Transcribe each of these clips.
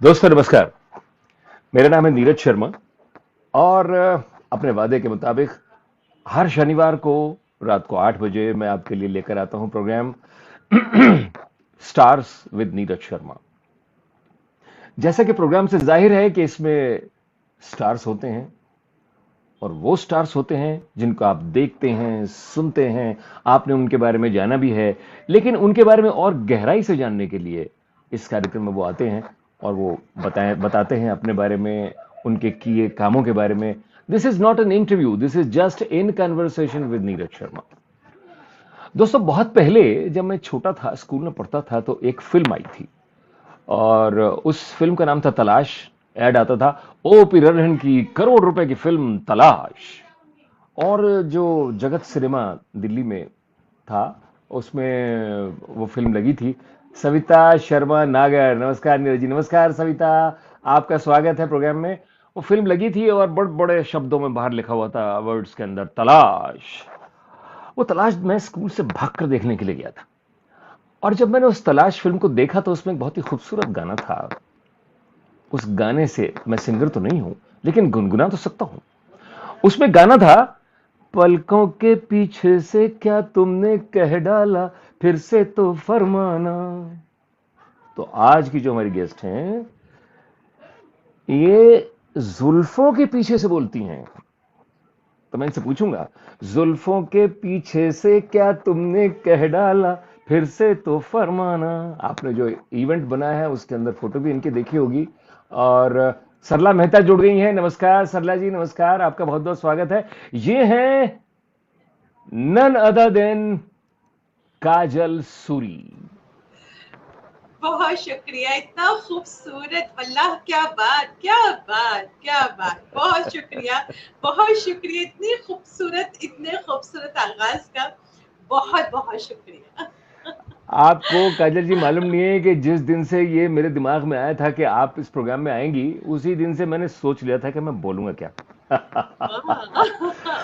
दोस्तों नमस्कार। मेरा नाम है नीरज शर्मा और अपने वादे के मुताबिक हर शनिवार को रात को 8 बजे मैं आपके लिए लेकर आता हूं programme stars with Neeraj Sharma. जैसा कि प्रोग्राम से जाहिर है कि इसमें स्टार्स होते हैं और वो स्टार्स होते हैं जिनको आप देखते हैं, सुनते हैं, आपने उनके बारे में जाना भी है, लेकिन उनके बारे में और गहराई से जानने के लिए इस कार्यक्रम में वो आते हैं और वो बताते हैं अपने बारे में, उनके किए कामों के बारे में। This is not an interview, this is just in conversation with Neeraj Sharma. दोस्तों बहुत पहले जब मैं छोटा था, स्कूल में पढ़ता था, तो एक फिल्म आई थी और उस फिल्म का नाम था तलाश। ऐड आता था, ओ पी ररहन की करोड़ रुपए की फिल्म तलाश। और जो जगत सिनेमा दिल्ली में था, उसमें वो फिल्म लगी थी। सविता शर्मा नागर, नमस्कार नीरज जी। नमस्कार सविता, आपका स्वागत है प्रोग्राम में। वो फिल्म लगी थी और बड़े बड़े शब्दों में बाहर लिखा हुआ था वर्ड्स के अंदर, तलाश। वो तलाश मैं स्कूल से भागकर देखने के लिए गया था और जब मैंने उस तलाश फिल्म को देखा तो उसमें एक बहुत ही खूबसूरत गाना था। उस गाने से, मैं सिंगर तो नहीं हूं लेकिन गुनगुना तो सकता हूं। उसमें गाना था, पलकों के पीछे से क्या तुमने कह डाला, फिर से तो फरमाना। तो आज की जो हमारी गेस्ट हैं, ये जुल्फों के पीछे से बोलती हैं। तो मैं इनसे पूछूंगा, जुल्फों के पीछे से क्या तुमने कह डाला, फिर से तो फरमाना। आपने जो इवेंट बनाया है उसके अंदर फोटो भी इनकी देखी होगी। और सरला मेहता जुड़ गई हैं। नमस्कार सरला जी, नमस्कार, आपका बहुत बहुत स्वागत है। ये हैं नन अदर देन काजल सूरी। बहुत शुक्रिया, इतना खूबसूरत, वल्लाह क्या बात, क्या बात, क्या बात। बहुत शुक्रिया, बहुत शुक्रिया, इतने खूबसूरत आगाज का बहुत बहुत शुक्रिया। आपको काजल जी मालूम नहीं है कि जिस दिन से ये मेरे दिमाग में आया था कि आप इस प्रोग्राम में आएंगी, उसी दिन से मैंने सोच लिया था कि मैं बोलूंगा क्या। और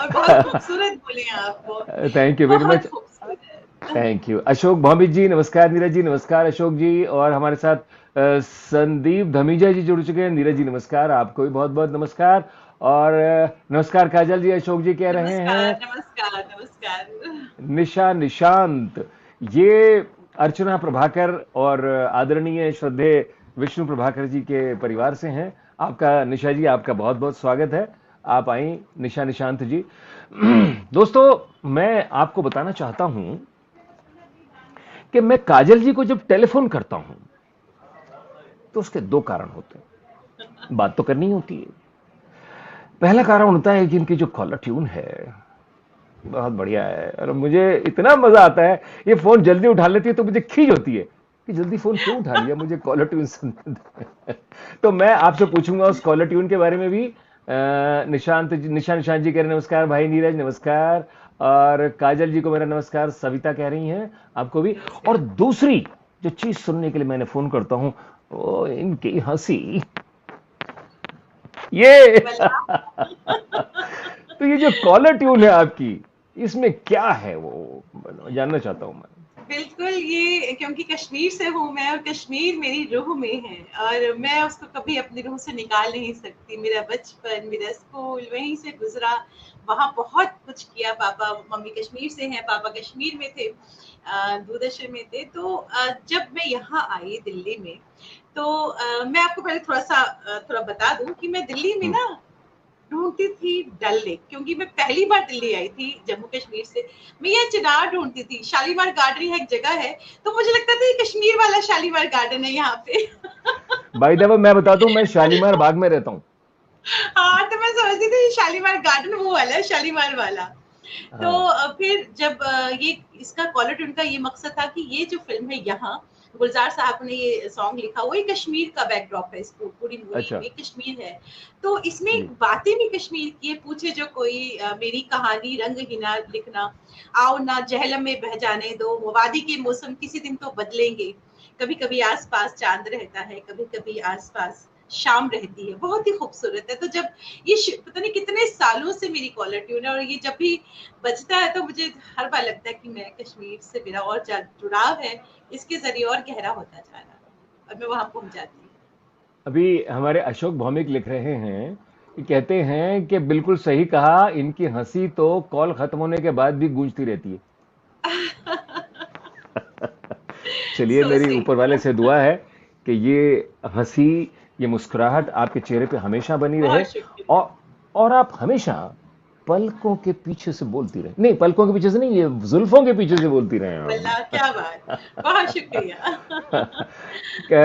बहुत खूबसूरत बोले हैं आप वो, थैंक यू वेरी बहुत मच। खूबसूरत। थैंक यू अशोक भौमिक जी, नमस्कार नीरज जी। नमस्कार अशोक जी। और हमारे साथ संदीप धमीजा जी जुड़ चुके हैं। नीरज जी नमस्कार, आपको भी बहुत बहुत नमस्कार। और नमस्कार काजल जी, अशोक जी कह रहे नमस्कार, हैं नमस्कार, नमस्कार। निशा निशांत। ये अर्चना प्रभाकर और आदरणीय श्रद्धेय विष्णु प्रभाकर जी के परिवार से हैं। आपका निशा जी, आपका बहुत बहुत स्वागत है। आप आई निशा निशांत जी। दोस्तों मैं आपको बताना चाहता हूं कि मैं काजल जी को जब टेलीफोन करता हूं तो उसके दो कारण होते हैं। बात तो करनी होती है। पहला कारण होता है कि इनकी जो कॉलर ट्यून है बहुत बढ़िया है और मुझे इतना मजा आता है। ये फोन जल्दी उठा लेती है तो मुझे खीज होती है कि जल्दी फोन क्यों उठा लिया, मुझे कॉलर ट्यून सुनने दे। तो मैं आपसे पूछूंगा उस कॉलर ट्यून के बारे में भी। निशांत जी, निशांत जी कह रहे हैं नमस्कार भाई नीरज, नमस्कार। और काजल जी को मेरा नमस्कार, सविता कह रही हैं आपको भी। और नमस्कार। दूसरी जो चीज सुनने के लिए मैंने फोन करता हूं, वो इनकी हंसी, ये वल्लाह। तो ये जो कॉलर ट्यून है आपकी, इसमें क्या है वो जानना चाहता हूं मैं। बिल्कुल, ये क्योंकि कश्मीर से हूँ मैं, और कश्मीर मेरी रूह में है और मैं उसको कभी अपनी रूह से निकाल नहीं सकती। मेरा बचपन, मेरा स्कूल वहीं से गुजरा, वहाँ बहुत कुछ किया। पापा मम्मी कश्मीर से हैं, पापा कश्मीर में थे, दूरदर्शन में थे। तो जब मैं यहाँ आई दिल्ली में, तो मैं आपको पहले थोड़ा बता दूं कि मैं दिल्ली में हम्म। ना ढूंढती थी डल लेक, क्योंकि मैं पहली बार दिल्ली आई थी जम्मू कश्मीर से। मैं ये चिनार ढूंढती थी, शालीमार गार्डन है एक जगह है, तो मुझे लगता था ये कश्मीर वाला शालीमार गार्डन है यहाँ पे। भाई देव मैं बता दूं, मैं शालीमार बाग में रहता हूं। हाँ, तो मैं समझती थी शालीमार गार्डन वो वाला है, शालीमार वाला। तो हाँ। फिर जब ये इसका कॉलर ट्यून का ये मकसद था कि ये जो फिल्म है यहाँ, गुलजार साहब ने ये सॉन्ग लिखा, वो कश्मीर का बैकड्रॉप है, इसको पूरी मूवी अच्छा। में कश्मीर है। तो इसमें जी। बातें भी कश्मीर की है, पूछे जो कोई मेरी कहानी रंग हिना लिखना, आओ ना जहलम में बह जाने दो, वादी के मौसम किसी दिन तो बदलेंगे, कभी कभी आसपास चांद रहता है, कभी कभी आसपास शाम रहती है। बहुत ही खूबसूरत है। तो जब ये पता नहीं कितने सालों से मेरी कॉलर ट्यून है, और ये जब भी बजता है तो मुझे हर बार लगता है कि मैं कश्मीर से मेरा और जुड़ाव है, इसके जरिए और गहरा होता जा रहा है और मैं वहां पहुंच जाती हूँ। अभी हमारे अशोक भौमिक लिख रहे हैं कि कहते हैं कि बिल्कुल सही कहा, इनकी हंसी तो कॉल खत्म होने के बाद भी गूंजती रहती है। चलिए, सो मेरी ऊपर स्वीट। वाले से दुआ है कि ये हंसी, ये मुस्कुराहट आपके चेहरे पे हमेशा बनी रहे, बहुत शुक्रिया। और और आप हमेशा पलकों के पीछे से बोलती रहे, नहीं पलकों के पीछे से नहीं, ये जुल्फों के पीछे से बोलती रहे वल्लाह आप। क्या बात, बहुत शुक्रिया।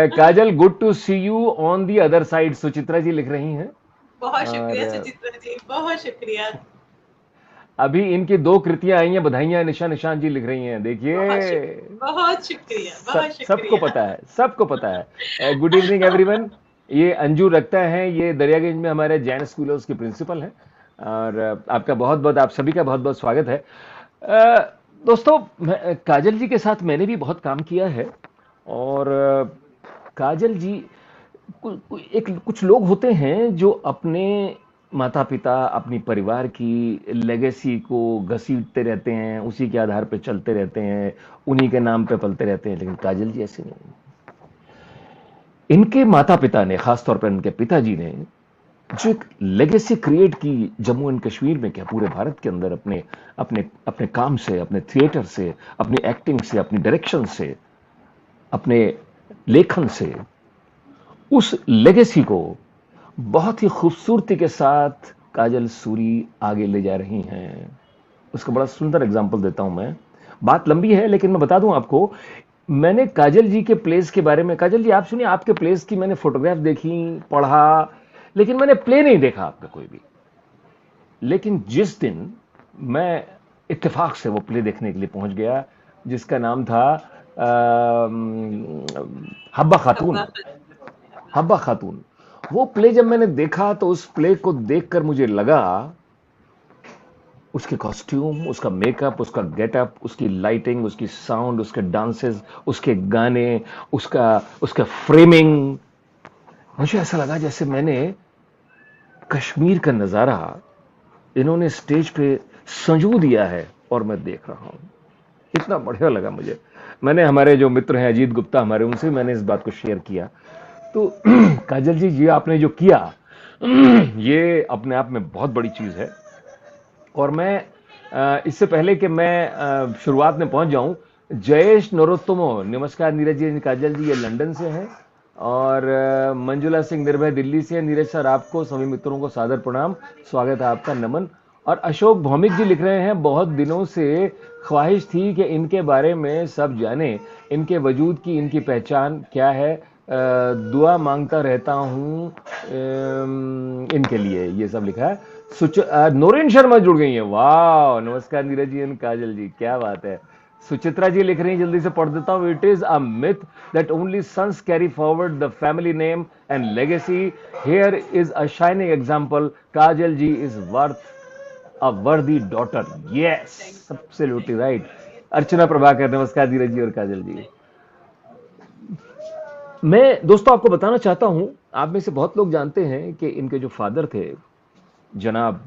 Kajal, good to see you on the other side, Suchitra ji लिख रही हैं। बहुत शुक्रिया और सुचित्रा जी, बहुत शुक्रिया। अभी इनकी दो कृतियां आई हैं, बधाइयां, निशा निशान जी लिख रही हैं, बहुत देखिए। शुक्रिया, बहुत शुक्रिया, बहुत सबको शुक्रिया। पता है, सबको पता है। Good evening everyone. ये अंजू रखता है, ये दरियागंज में हमारे जैन स्कूलों के प्रिंसिपल हैं। और आपका बहुत बहुत, आप सभी का बहुत बहुत स्वागत है। दोस्तों, काजल जी के साथ मैंने भी बहुत काम किया है। और काजल जी, कुछ लोग होते हैं जो अपने माता पिता, अपनी परिवार की लेगेसी को घसीटते रहते हैं, उसी के आधार पे चलते रहते हैं, उन्हीं के नाम पे पलते रहते हैं। लेकिन काजल जी ऐसे नहीं। इनके माता पिता ने, खासतौर पर इनके पिताजी ने जो एक लेगेसी क्रिएट की जम्मू एंड कश्मीर में, क्या पूरे भारत के अंदर, अपने अपने अपने काम से, अपने थिएटर से, अपनी एक्टिंग से, अपनी डायरेक्शन से, अपने लेखन से, उस लेगेसी को बहुत ही खूबसूरती के साथ काजल सूरी आगे ले जा रही हैं। उसका बड़ा सुंदर एग्जांपल देता हूं मैं। बात लंबी है लेकिन मैं बता दूं आपको। मैंने काजल जी के प्लेस के बारे में, काजल जी आप सुनिए, आपके प्लेस की मैंने फोटोग्राफ देखी, पढ़ा, लेकिन मैंने प्ले नहीं देखा आपका कोई भी। लेकिन जिस दिन मैं इत्तेफाक से वो प्ले देखने के लिए पहुंच गया, जिसका नाम था हब्बा खातून। हब्बा हब्बा खातून, वो प्ले जब मैंने देखा तो उस प्ले को देखकर मुझे लगा, उसके कॉस्ट्यूम, उसका मेकअप, उसका गेटअप, उसकी लाइटिंग, उसकी साउंड, उसके डांसेस, उसके गाने, उसका उसका फ्रेमिंग, मुझे ऐसा लगा जैसे मैंने कश्मीर का नजारा इन्होंने स्टेज पे संजू दिया है और मैं देख रहा हूं। इतना बढ़िया लगा मुझे। मैंने हमारे जो मित्र हैं अजीत गुप्ता हमारे, उनसे मैंने इस बात को शेयर किया। तो काजल जी, ये आपने जो किया, ये अपने आप में बहुत बड़ी चीज है। और मैं इससे पहले कि मैं शुरुआत में पहुंच जाऊं, जयेश नरोत्तमो, नमस्कार नीरज जी, काजल जी ये लंदन से हैं। और मंजुला सिंह निर्भय दिल्ली से। नीरज सर, आपको सभी मित्रों को सादर प्रणाम, स्वागत है आपका, नमन। और अशोक भौमिक जी लिख रहे हैं, बहुत दिनों से ख्वाहिश थी कि इनके बारे में सब जाने, इनके वजूद की इनकी पहचान क्या है, दुआ मांगता रहता हूं इनके लिए, ये सब लिखा है। नोरेन शर्मा जुड़ गई हैं, वाह, नमस्कार नीरज जी एंड काजल जी, क्या बात है। सुचित्रा जी लिख रही हैं, जल्दी से पढ़ देता हूं। It is a myth that only sons carry forward the family name and legacy. Here is a shining example, Kajal ji is worth a worthy daughter. Yes, absolutely right. Archana Prabhakar, नमस्कार धीरज जी और काजल जी। मैं दोस्तों आपको बताना चाहता हूं, आप में से बहुत लोग जानते हैं कि इनके जो फादर थे, जनाब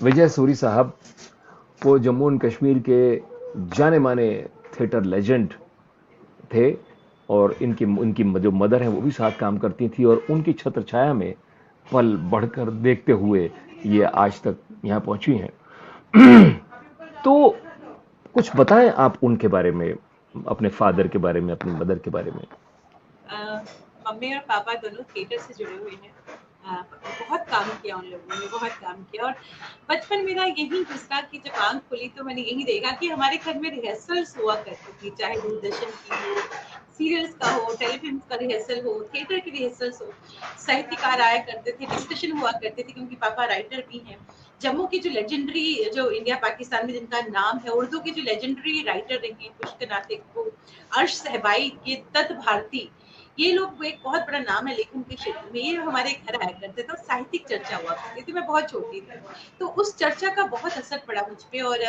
विजय सूरी साहब, वो जम्मू एंड कश्मीर के जाने माने थिएटर लेजेंड थे। और इनकी उनकी जो मदर है वो भी साथ काम करती थी, और उनकी छत्र छाया में पल बढ़कर देखते हुए ये आज तक यहाँ पहुंची हैं। तो कुछ बताएं आप उनके बारे में, अपने फादर के बारे में, अपनी मदर के बारे में। मम्मी और पापा दोनों थिएटर से जुड़े हुए हैं। बहुत काम किया उन लोगों ने, बहुत काम किया। और बचपन मेरा यही गुजरा कि जब आंख खुली तो मैंने यही देखा कि हमारे घर में रिहर्सल्स हुआ करती थी, चाहे दूरदर्शन की हो, सीरियल्स का हो, टेलीफिल्म का रिहर्सल हो, थिएटर की रिहर्सल्स हो, साहित्यकार आया करते थे, डिस्कशन हुआ करते थे, क्योंकि पापा राइटर भी हैं। जम्मू की जो लेजेंडरी, जो इंडिया पाकिस्तान में जिनका नाम है, उर्दू की जो लेजेंडरी राइटर रही हैं, पुष्कर नातिक को, अर्श सहबाई, ये दत्त भारती, ये लोग एक बहुत बड़ा नाम है लेखन के क्षेत्र में, ये हमारे घर आया करते थे, साहित्यिक चर्चा हुआ करती थी। मैं बहुत छोटी थी तो उस चर्चा का बहुत असर पड़ा मुझ पे। और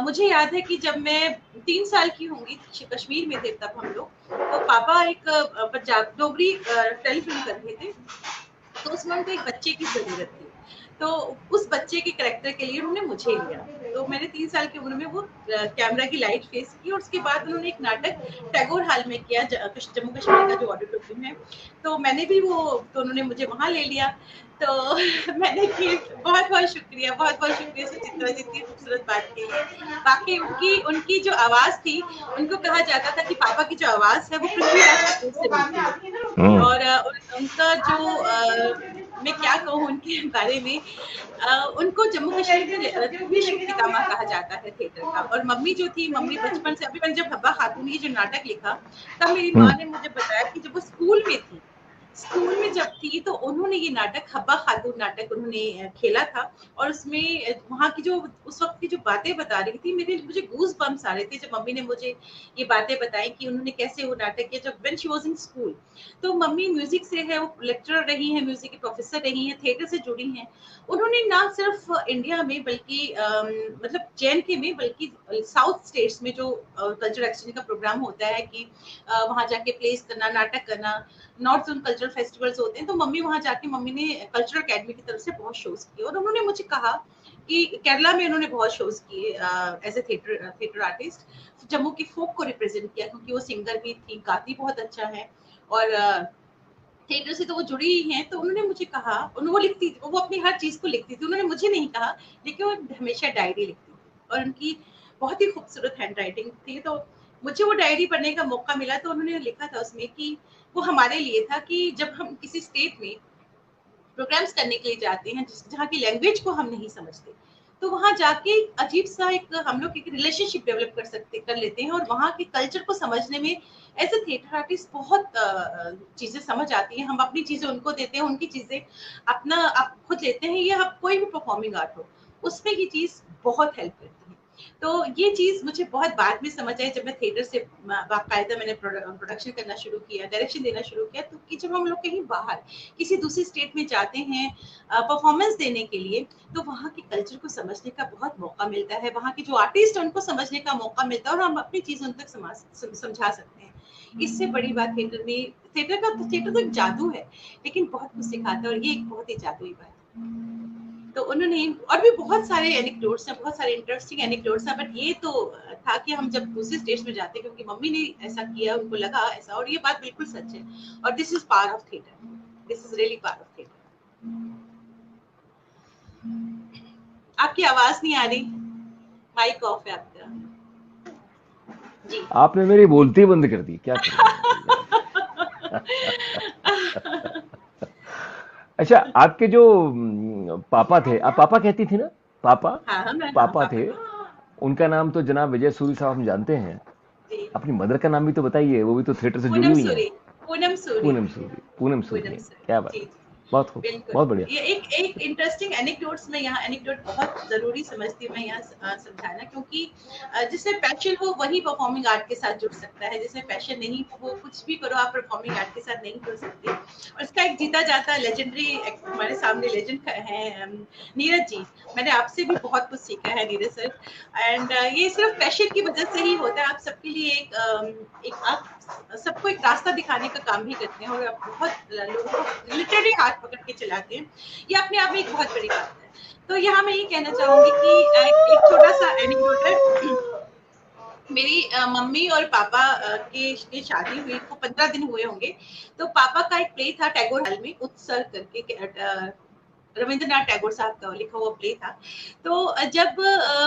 मुझे याद है कि जब मैं 3 साल की होंगी, कश्मीर में थे तब हम लोग, तो पापा एक पंजाब डोगरी टेलीफिल्म कर रहे थे, तो उसमें उनको एक बच्चे की जरूरत थी। तो उस बच्चे के कैरेक्टर के लिए उन्होंने मुझे लिया। तो मैंने 3 साल की उम्र में वो कैमरा की लाइट फेस की, और उसके बाद उन्होंने एक नाटक टैगोर हॉल में किया, जम्मू कश्मीर का जो ऑडिटोरियम है, तो मैंने भी वो, तो उन्होंने मुझे वहाँ ले लिया। तो मैंने कि बहुत-बहुत शुक्रिया सुचित्रा जी, इतनी खूबसूरत बात के लिए। बाकी उनकी उनकी जो आवाज़ थी, उनको कहा जाता था कि पापा की जो आवाज़ है वो पृथ्वीराज कपूर से मिलती है। हम्म। और उनका जो मैं क्या कहूँ उनके बारे में, उनको जम्मू कश्मीर में विश्व पितामह कहा जाता है थिएटर का। और मम्मी जो थी, मम्मी बचपन से, अभी मैंने जब हब्बा खातून ये जो नाटक लिखा, तब मेरी माँ हम्म। ने मुझे बताया कि जब वो स्कूल में थी, स्कूल में जब थी, तो उन्होंने ये नाटक, हब्बा खातून नाटक उन्होंने खेला था। और उसमें वहाँ की जो उस वक्त की जो बातें बता रही थी, मुझे गूज बम्स आ रहे थे जब मम्मी ने मुझे ये बातें बताई कि उन्होंने कैसे वो नाटक किया जब when she was in school. तो मम्मी म्यूजिक से है, वो लेक्चरर रही हैं, म्यूजिक की प्रोफेसर रही हैं, थिएटर से जुड़ी हैं। उन्होंने ना सिर्फ इंडिया में बल्कि मतलब JNK में, बल्कि साउथ स्टेट्स में जो कल्चरल एक्सचेंज का प्रोग्राम होता है कि वहाँ जाके प्लेस करना, नाटक करना, नॉर्थ जोन कल्चरल फेस्टिवल्स होते हैं, तो मम्मी वहाँ जाके, मम्मी ने कल्चरल अकेडमी की तरफ से बहुत शोज किए। और उन्होंने मुझे कहा कि केरला में उन्होंने बहुत शोज किए as a theatre artist, Jammu की फोक को रिप्रेजेंट किया, क्योंकि वो सिंगर भी थी, गाती बहुत अच्छा है, और थिएटर से तो वो जुड़ी ही हैं। तो उन्होंने मुझे कहा, वो लिखती थी, वो अपनी हर चीज को लिखती थी, उन्होंने मुझे नहीं कहा, लेकिन वो हमेशा डायरी लिखती थी, और उनकी बहुत ही खूबसूरत हैंड राइटिंग थी। तो मुझे वो डायरी पढ़ने का मौका मिला, तो उन्होंने लिखा था उसमें कि वो हमारे लिए था कि जब हम किसी स्टेट में प्रोग्राम्स करने के लिए जाते हैं, जहाँ की लैंग्वेज को हम नहीं समझते, तो वहाँ जाके अजीब सा एक हम लोग एक रिलेशनशिप डेवलप कर लेते हैं, और वहाँ के कल्चर को समझने में एज ए थिएटर आर्टिस्ट बहुत चीजें समझ आती हैं। हम अपनी चीजें उनको देते हैं, उनकी चीजें अपना आप खुद लेते हैं, या आप कोई भी परफॉर्मिंग आर्ट हो, उसमें ये चीज बहुत हेल्प करती है। तो ये चीज मुझे बहुत बाद में समझ आई, जब मैं थिएटर से बाकायदा मैंने प्रोडक्शन करना शुरू किया, डायरेक्शन देना शुरू किया, तो कि जब हम लोग कहीं बाहर किसी दूसरी स्टेट में जाते हैं परफॉर्मेंस देने के लिए, तो वहाँ के कल्चर को समझने का बहुत मौका मिलता है, वहाँ के जो आर्टिस्ट हैं उनको समझने का मौका मिलता है, और हम अपनी चीज उन तक समझा सकते हैं। इससे बड़ी बात थिएटर में, थिएटर तो एक जादू है, लेकिन बहुत कुछ सिखाता है, और ये एक बहुत ही जादुई बात है। तो उन्होंने, और भी बहुत सारे एनेक्डोट्स हैं, बहुत सारे इंटरेस्टिंग एनेक्डोट्स हैं, बट ये तो था कि हम जब दूसरे स्टेज में जाते हैं, क्योंकि मम्मी ने ऐसा किया, उनको लगा ऐसा, और ये बात बिल्कुल सच है। और this is power of theatre, this is really power of theatre. आपकी आवाज नहीं आ रही, माइक ऑफ है आपका जी। आपने मेरी बोलती बंद कर दी, क्या करूं अच्छा, आपके जो पापा थे, आप पापा कहती थी ना? पापा, हाँ हाँ, मैं हाँ पापा पापा थे, उनका नाम तो जनाब विजय सूरी साहब हम जानते हैं। जी। अपनी मदर का नाम भी तो बताइए, वो भी तो थिएटर से जुड़ी पूनम हुई हैं। सूरी, पूनम सूरी, पूनम सूरी, पूनम सूरी, पूनम सूरी, क्या बात जी है। जी। बहुत खूब, बिल्कुल। बहुत बढ़िया। ये एक इंटरेस्टिंग एनेक्डोट्स में, यहाँ एनेक्डोट बहुत जरूरी समझती हूँ मैं यहाँ समझाना, क्योंकि जिसमें पैशन हो वही परफॉर्मिंग आर्ट के साथ जुड़ सकता है, जिसमें पैशन नहीं हो वो कुछ भी करो, आप परफॉर्मिंग आर्ट के साथ नहीं जुड़ सकते। और इसका एक जीता जाता लेजेंडरी हमारे सामने लेजेंड है, नीरज जी। मैंने आपसे भी बहुत कुछ सीखा है नीरज सर, एंड ये सिर्फ पैशन की वजह से ही होता है। आप सबके लिए आप सबको एक रास्ता दिखाने का काम भी करते हैं, और आप बहुत लोगों को लिटरली हाथ पकड़ के चलाते हैं। ये अपने आप में एक बहुत बड़ी बात है। तो यहाँ मैं ये कहना चाहूंगी कि एक छोटा सा एनेक्डोट है। मेरी मम्मी और पापा की शादी हुई को 15 दिन हुए होंगे। तो पापा का एक प्ले था टैगोर हॉल में, उत्सर्ग करके, रविंद्रनाथ टैगोर साहब का लिखा हुआ प्ले था। तो जब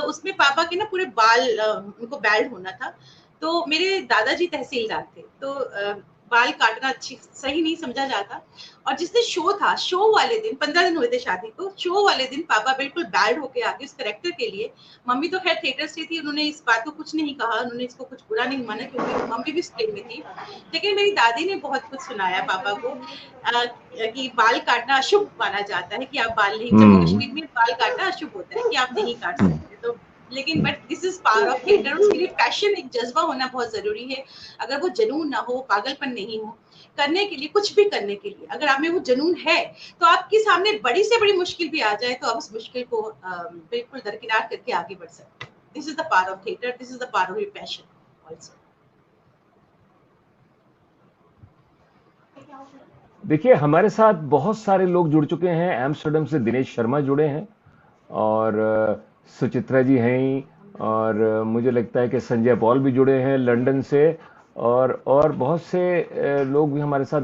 उसमें पापा के ना पूरे बाल, उनको बैल्ड होना था। तो मेरे दादाजी तहसीलदार थे, तो बाल काटना अच्छी सही नहीं समझा जाता। और जिस दिन शो था, शो वाले दिन 15 दिन हुए थे शादी को, शो वाले दिन पापा बिल्कुल बैल्ड होके आके उस कैरेक्टर के लिए, मम्मी तो खैर थिएटर से थी, उन्होंने इस बात को कुछ नहीं कहा, उन्होंने इसको कुछ बुरा नहीं माना, क्योंकि मम्मी भी स्टेज में थी। लेकिन मेरी दादी ने बहुत कुछ सुनाया पापा को, कि बाल काटना अशुभ माना जाता है, कि आप बाल नहीं, जम्मू हम्म। कश्मीर में बाल काटना अशुभ होता है, कि आप नहीं काट हम्म। सकते। तो लेकिन but this is power of theatre, उसके लिए पैशन, एक जज्बा होना बहुत जरूरी है। अगर वो जुनून ना हो, पागलपन नहीं हो करने के लिए, कुछ भी करने के लिए, अगर आप में वो जुनून है, तो आपके सामने बड़ी से बड़ी मुश्किल भी आ जाए, तो आप उस मुश्किल को बिल्कुल दरकिनार करके आगे बढ़ सकते हैं। This is the power of theatre, this is the power of your passion also. देखिए, हमारे साथ बहुत सारे लोग जुड़ चुके हैं। एम्स्टर्डम से दिनेश शर्मा जुड़े हैं, और सुचित्रा जी हैं, और मुझे लगता है कि संजय पॉल भी जुड़े हैं लंदन से, और बहुत से लोग भी हमारे साथ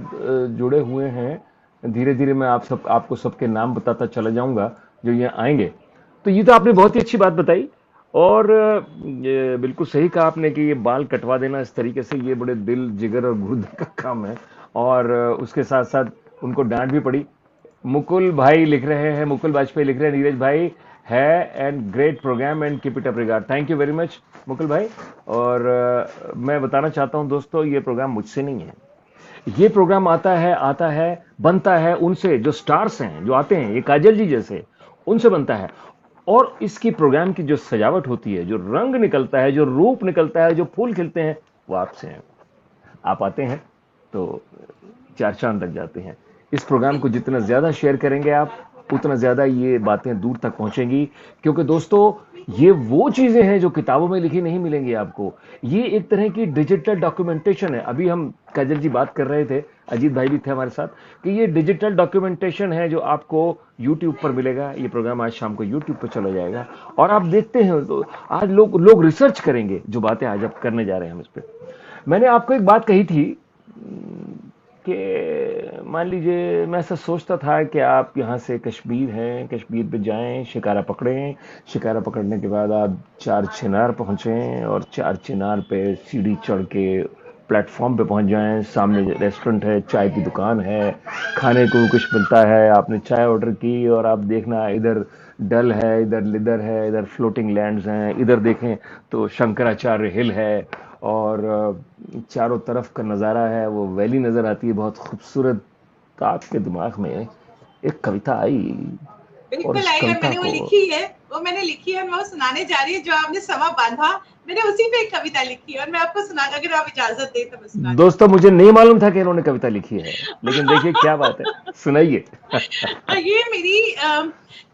जुड़े हुए हैं। धीरे धीरे मैं आपको सबके नाम बताता चला जाऊंगा जो ये आएंगे। तो ये तो आपने बहुत ही अच्छी बात बताई, और ये बिल्कुल सही कहा आपने कि ये बाल कटवा देना इस तरीके से ये बड़े दिल जिगर और गुर्दे का काम है, और उसके साथ साथ उनको डांट भी पड़ी। मुकुल भाई लिख रहे हैं, मुकुल वाजपेयी लिख रहे हैं, नीरज भाई है and great programme and keep it up regard. Thank you very much Mukul भाई। और मैं बताना चाहता हूं दोस्तों, ये प्रोग्राम मुझसे नहीं है, ये प्रोग्राम आता है बनता है उनसे जो स्टार्स हैं, जो आते हैं, ये काजल जी जैसे, उनसे बनता है। और इसकी प्रोग्राम की जो सजावट होती है, जो रंग निकलता है, जो रूप निकलता है, जो फूल खिलते हैं, वो आपसे हैं। आप आते हैं तो चार चांद लग जाते हैं। इस प्रोग्राम को जितना ज्यादा शेयर करेंगे आप, उतना ज्यादा ये बातें दूर तक पहुंचेंगी। क्योंकि दोस्तों, ये वो चीजें हैं जो किताबों में लिखी नहीं मिलेंगी आपको। ये एक तरह की डिजिटल डॉक्यूमेंटेशन है। अभी हम काजल जी बात कर रहे थे, अजीत भाई भी थे हमारे साथ, कि ये डिजिटल डॉक्यूमेंटेशन है जो आपको यूट्यूब पर मिलेगा। ये प्रोग्राम आज शाम को यूट्यूब पर चला जाएगा, और आप देखते हैं तो आज लोग लोग रिसर्च करेंगे जो बातें आज आप करने जा रहे हैं हम इस पे। मैंने आपको एक बात कही थी कि मान लीजिए मैं ऐसा सोचता था कि आप यहाँ से कश्मीर हैं, कश्मीर पे जाएं, शिकारा पकड़ें, शिकारा पकड़ने के बाद आप चार चिनार पहुँचें, और चार चिनार पे सीढ़ी चढ़ के प्लेटफॉर्म पे पहुँच जाएं। सामने रेस्टोरेंट है, चाय की दुकान है, खाने को कुछ मिलता है, आपने चाय ऑर्डर की, और आप देखना इधर डल है, इधर लिदर है, इधर फ्लोटिंग लैंड्स हैं, इधर देखें तो शंकराचार्य हिल है, और चारों तरफ का नज़ारा है, वो वैली नज़र आती है बहुत खूबसूरत। तो आपके दिमाग में एक कविता आई, और बिल्कुल उस आई, और कविता मैंने वो को लिखी है। वो मैंने लिखी है और मैं वो सुनाने जा रही है। जो आपने समा बांधा, मैंने उसी पे एक कविता लिखी है, और मैं आपको सुना, अगर आप इजाजत दे तो मैं सुना दोस्तों, मुझे नहीं मालूम था कि इन्होंने कविता लिखी है, लेकिन देखिए क्या बात है, सुनाइए। ये मेरी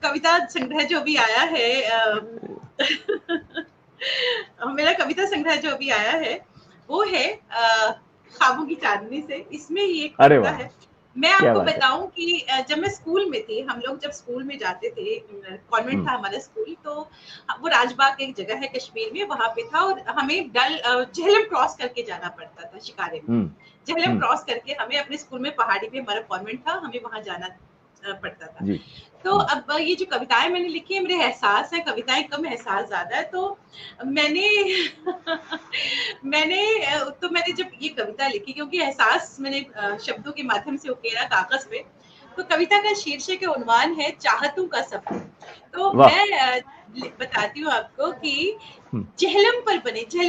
कविता संग्रह जो भी आया है, मेरा कविता संग्रह जो भी आया है वो है ख्वाबों की चांदनी से। इसमें ये एक अरे कविता वाह, है। मैं क्या आपको बात है। बताऊं कि जब मैं स्कूल में थी, हम लोग जब स्कूल में जाते थे, कॉन्वेंट हम्म। था हमारा स्कूल, तो वो राजबाग एक जगह है कश्मीर में, वहां पे था, और हमें झेलम क्रॉस करके जाना पड़ता था शिकारे में। हम्म। झेलम हम्म। क्रॉस करके हमें अपने स्कूल में, पहाड़ी पे हमारा कॉन्वेंट था, हमें वहां जाना पड़ता था। जी। तो अब ये जो कविताएं मैंने लिखी है, मेरे एहसास है, कविताएं कम एहसास ज्यादा है। तो मैंने मैंने जब ये कविता लिखी, क्योंकि एहसास मैंने शब्दों के माध्यम से उकेरा कागज पे, तो कविता का शीर्षक के उन्वान है चाहतों का सफर। तो वाह। मैं बताती हूँ आपको कि हम्म। झेलम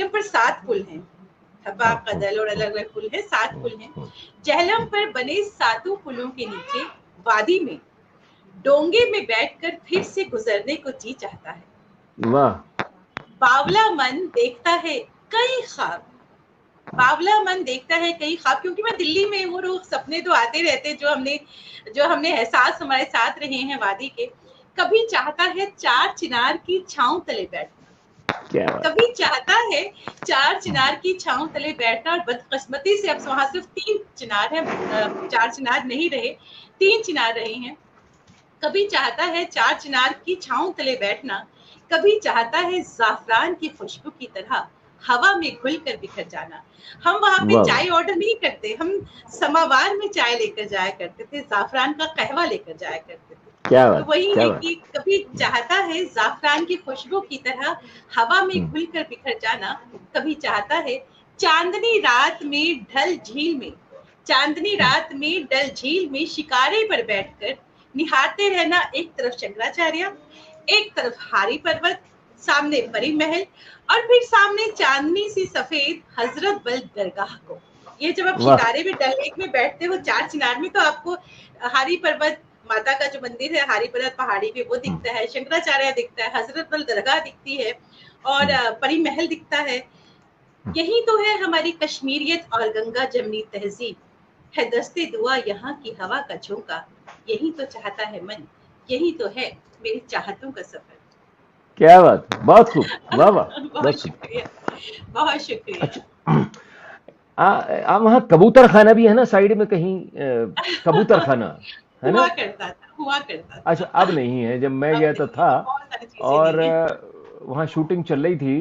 पर 7 पुल हैं। थपा, हाँ। कदल और अलग अलग पुल है, 7 पुल हैं। हम्म। झेलम हम्म। पर बने 7 पुलों के नीचे वादी में डोंगे में बैठकर फिर से गुजरने को जी चाहता है। वाह। बावला मन देखता है कई ख्वाब, बावला मन देखता है कई ख्वाब, क्योंकि मैं दिल्ली में हूँ, रोज सपने तो आते रहते, जो हमने एहसास हमारे साथ रहे हैं वादी के। कभी चाहता है चार चिनार की छांव तले बैठना, क्या बात कभी चाहता है चार चिनार की छांव तले बैठना, और बदकिस्मती से अब वहां सिर्फ 3 चिनार है, 4 चिनार नहीं रहे, 3 चिनार रहे हैं। कभी चाहता है चार चिनार की छांव तले बैठना, कभी चाहता है जाफरान की खुशबू की तरह हवा में घुल कर बिखर जाना। हम वहां है। पे वाह वाह। चाय ऑर्डर नहीं करते, हम समावार में चाय लेकर जाया करते थे, जाफरान का कहवा लेकर जाया करते थे। क्या तो बात है, वही क्या है बात कि कभी चाहता है जाफरान की खुशबू की तरह हवा में है। घुल कर बिखर जाना, कभी चाहता है चांदनी रात में ढल झील में, चांदनी रात में डल झील में शिकारे पर बैठकर निहारते रहना, एक तरफ शंकराचार्य, एक तरफ हारी पर्वत, सामने परी महल, और फिर सामने चांदनी सी सफेद हजरत बल दरगाह को। ये जब आप वाह। शिकारे में डल लेक में बैठते हो चार चिनार में, तो आपको हारी पर्वत, माता का जो मंदिर है हारी पर्वत पहाड़ी पे, वो हम्म। दिखता है, शंकराचार्य दिखता है, हजरत बल दरगाह दिखती है, और हम्म। परी महल दिखता है। यही तो है हमारी कश्मीरियत और गंगा जमनी तहजीब, है दस्ते दुआ यहाँ की हवा का झोंका, यही तो चाहता है मन, यही तो है मेरी चाहतों का सफर। क्या बात है, बहुत खूब, वाह वाह। बहुत बहुत खूब। शुक्रिया, बहुत शुक्रिया। अच्छा, वहाँ कबूतर खाना भी है ना साइड में कहीं, कबूतर खाना है ना। हुआ करता था, हुआ करता अच्छा, था। अब नहीं है, जब मैं अब गया तो नहीं था। है, बहुत सारी चीजें और नहीं है। वहाँ शूटिंग चल रही थी।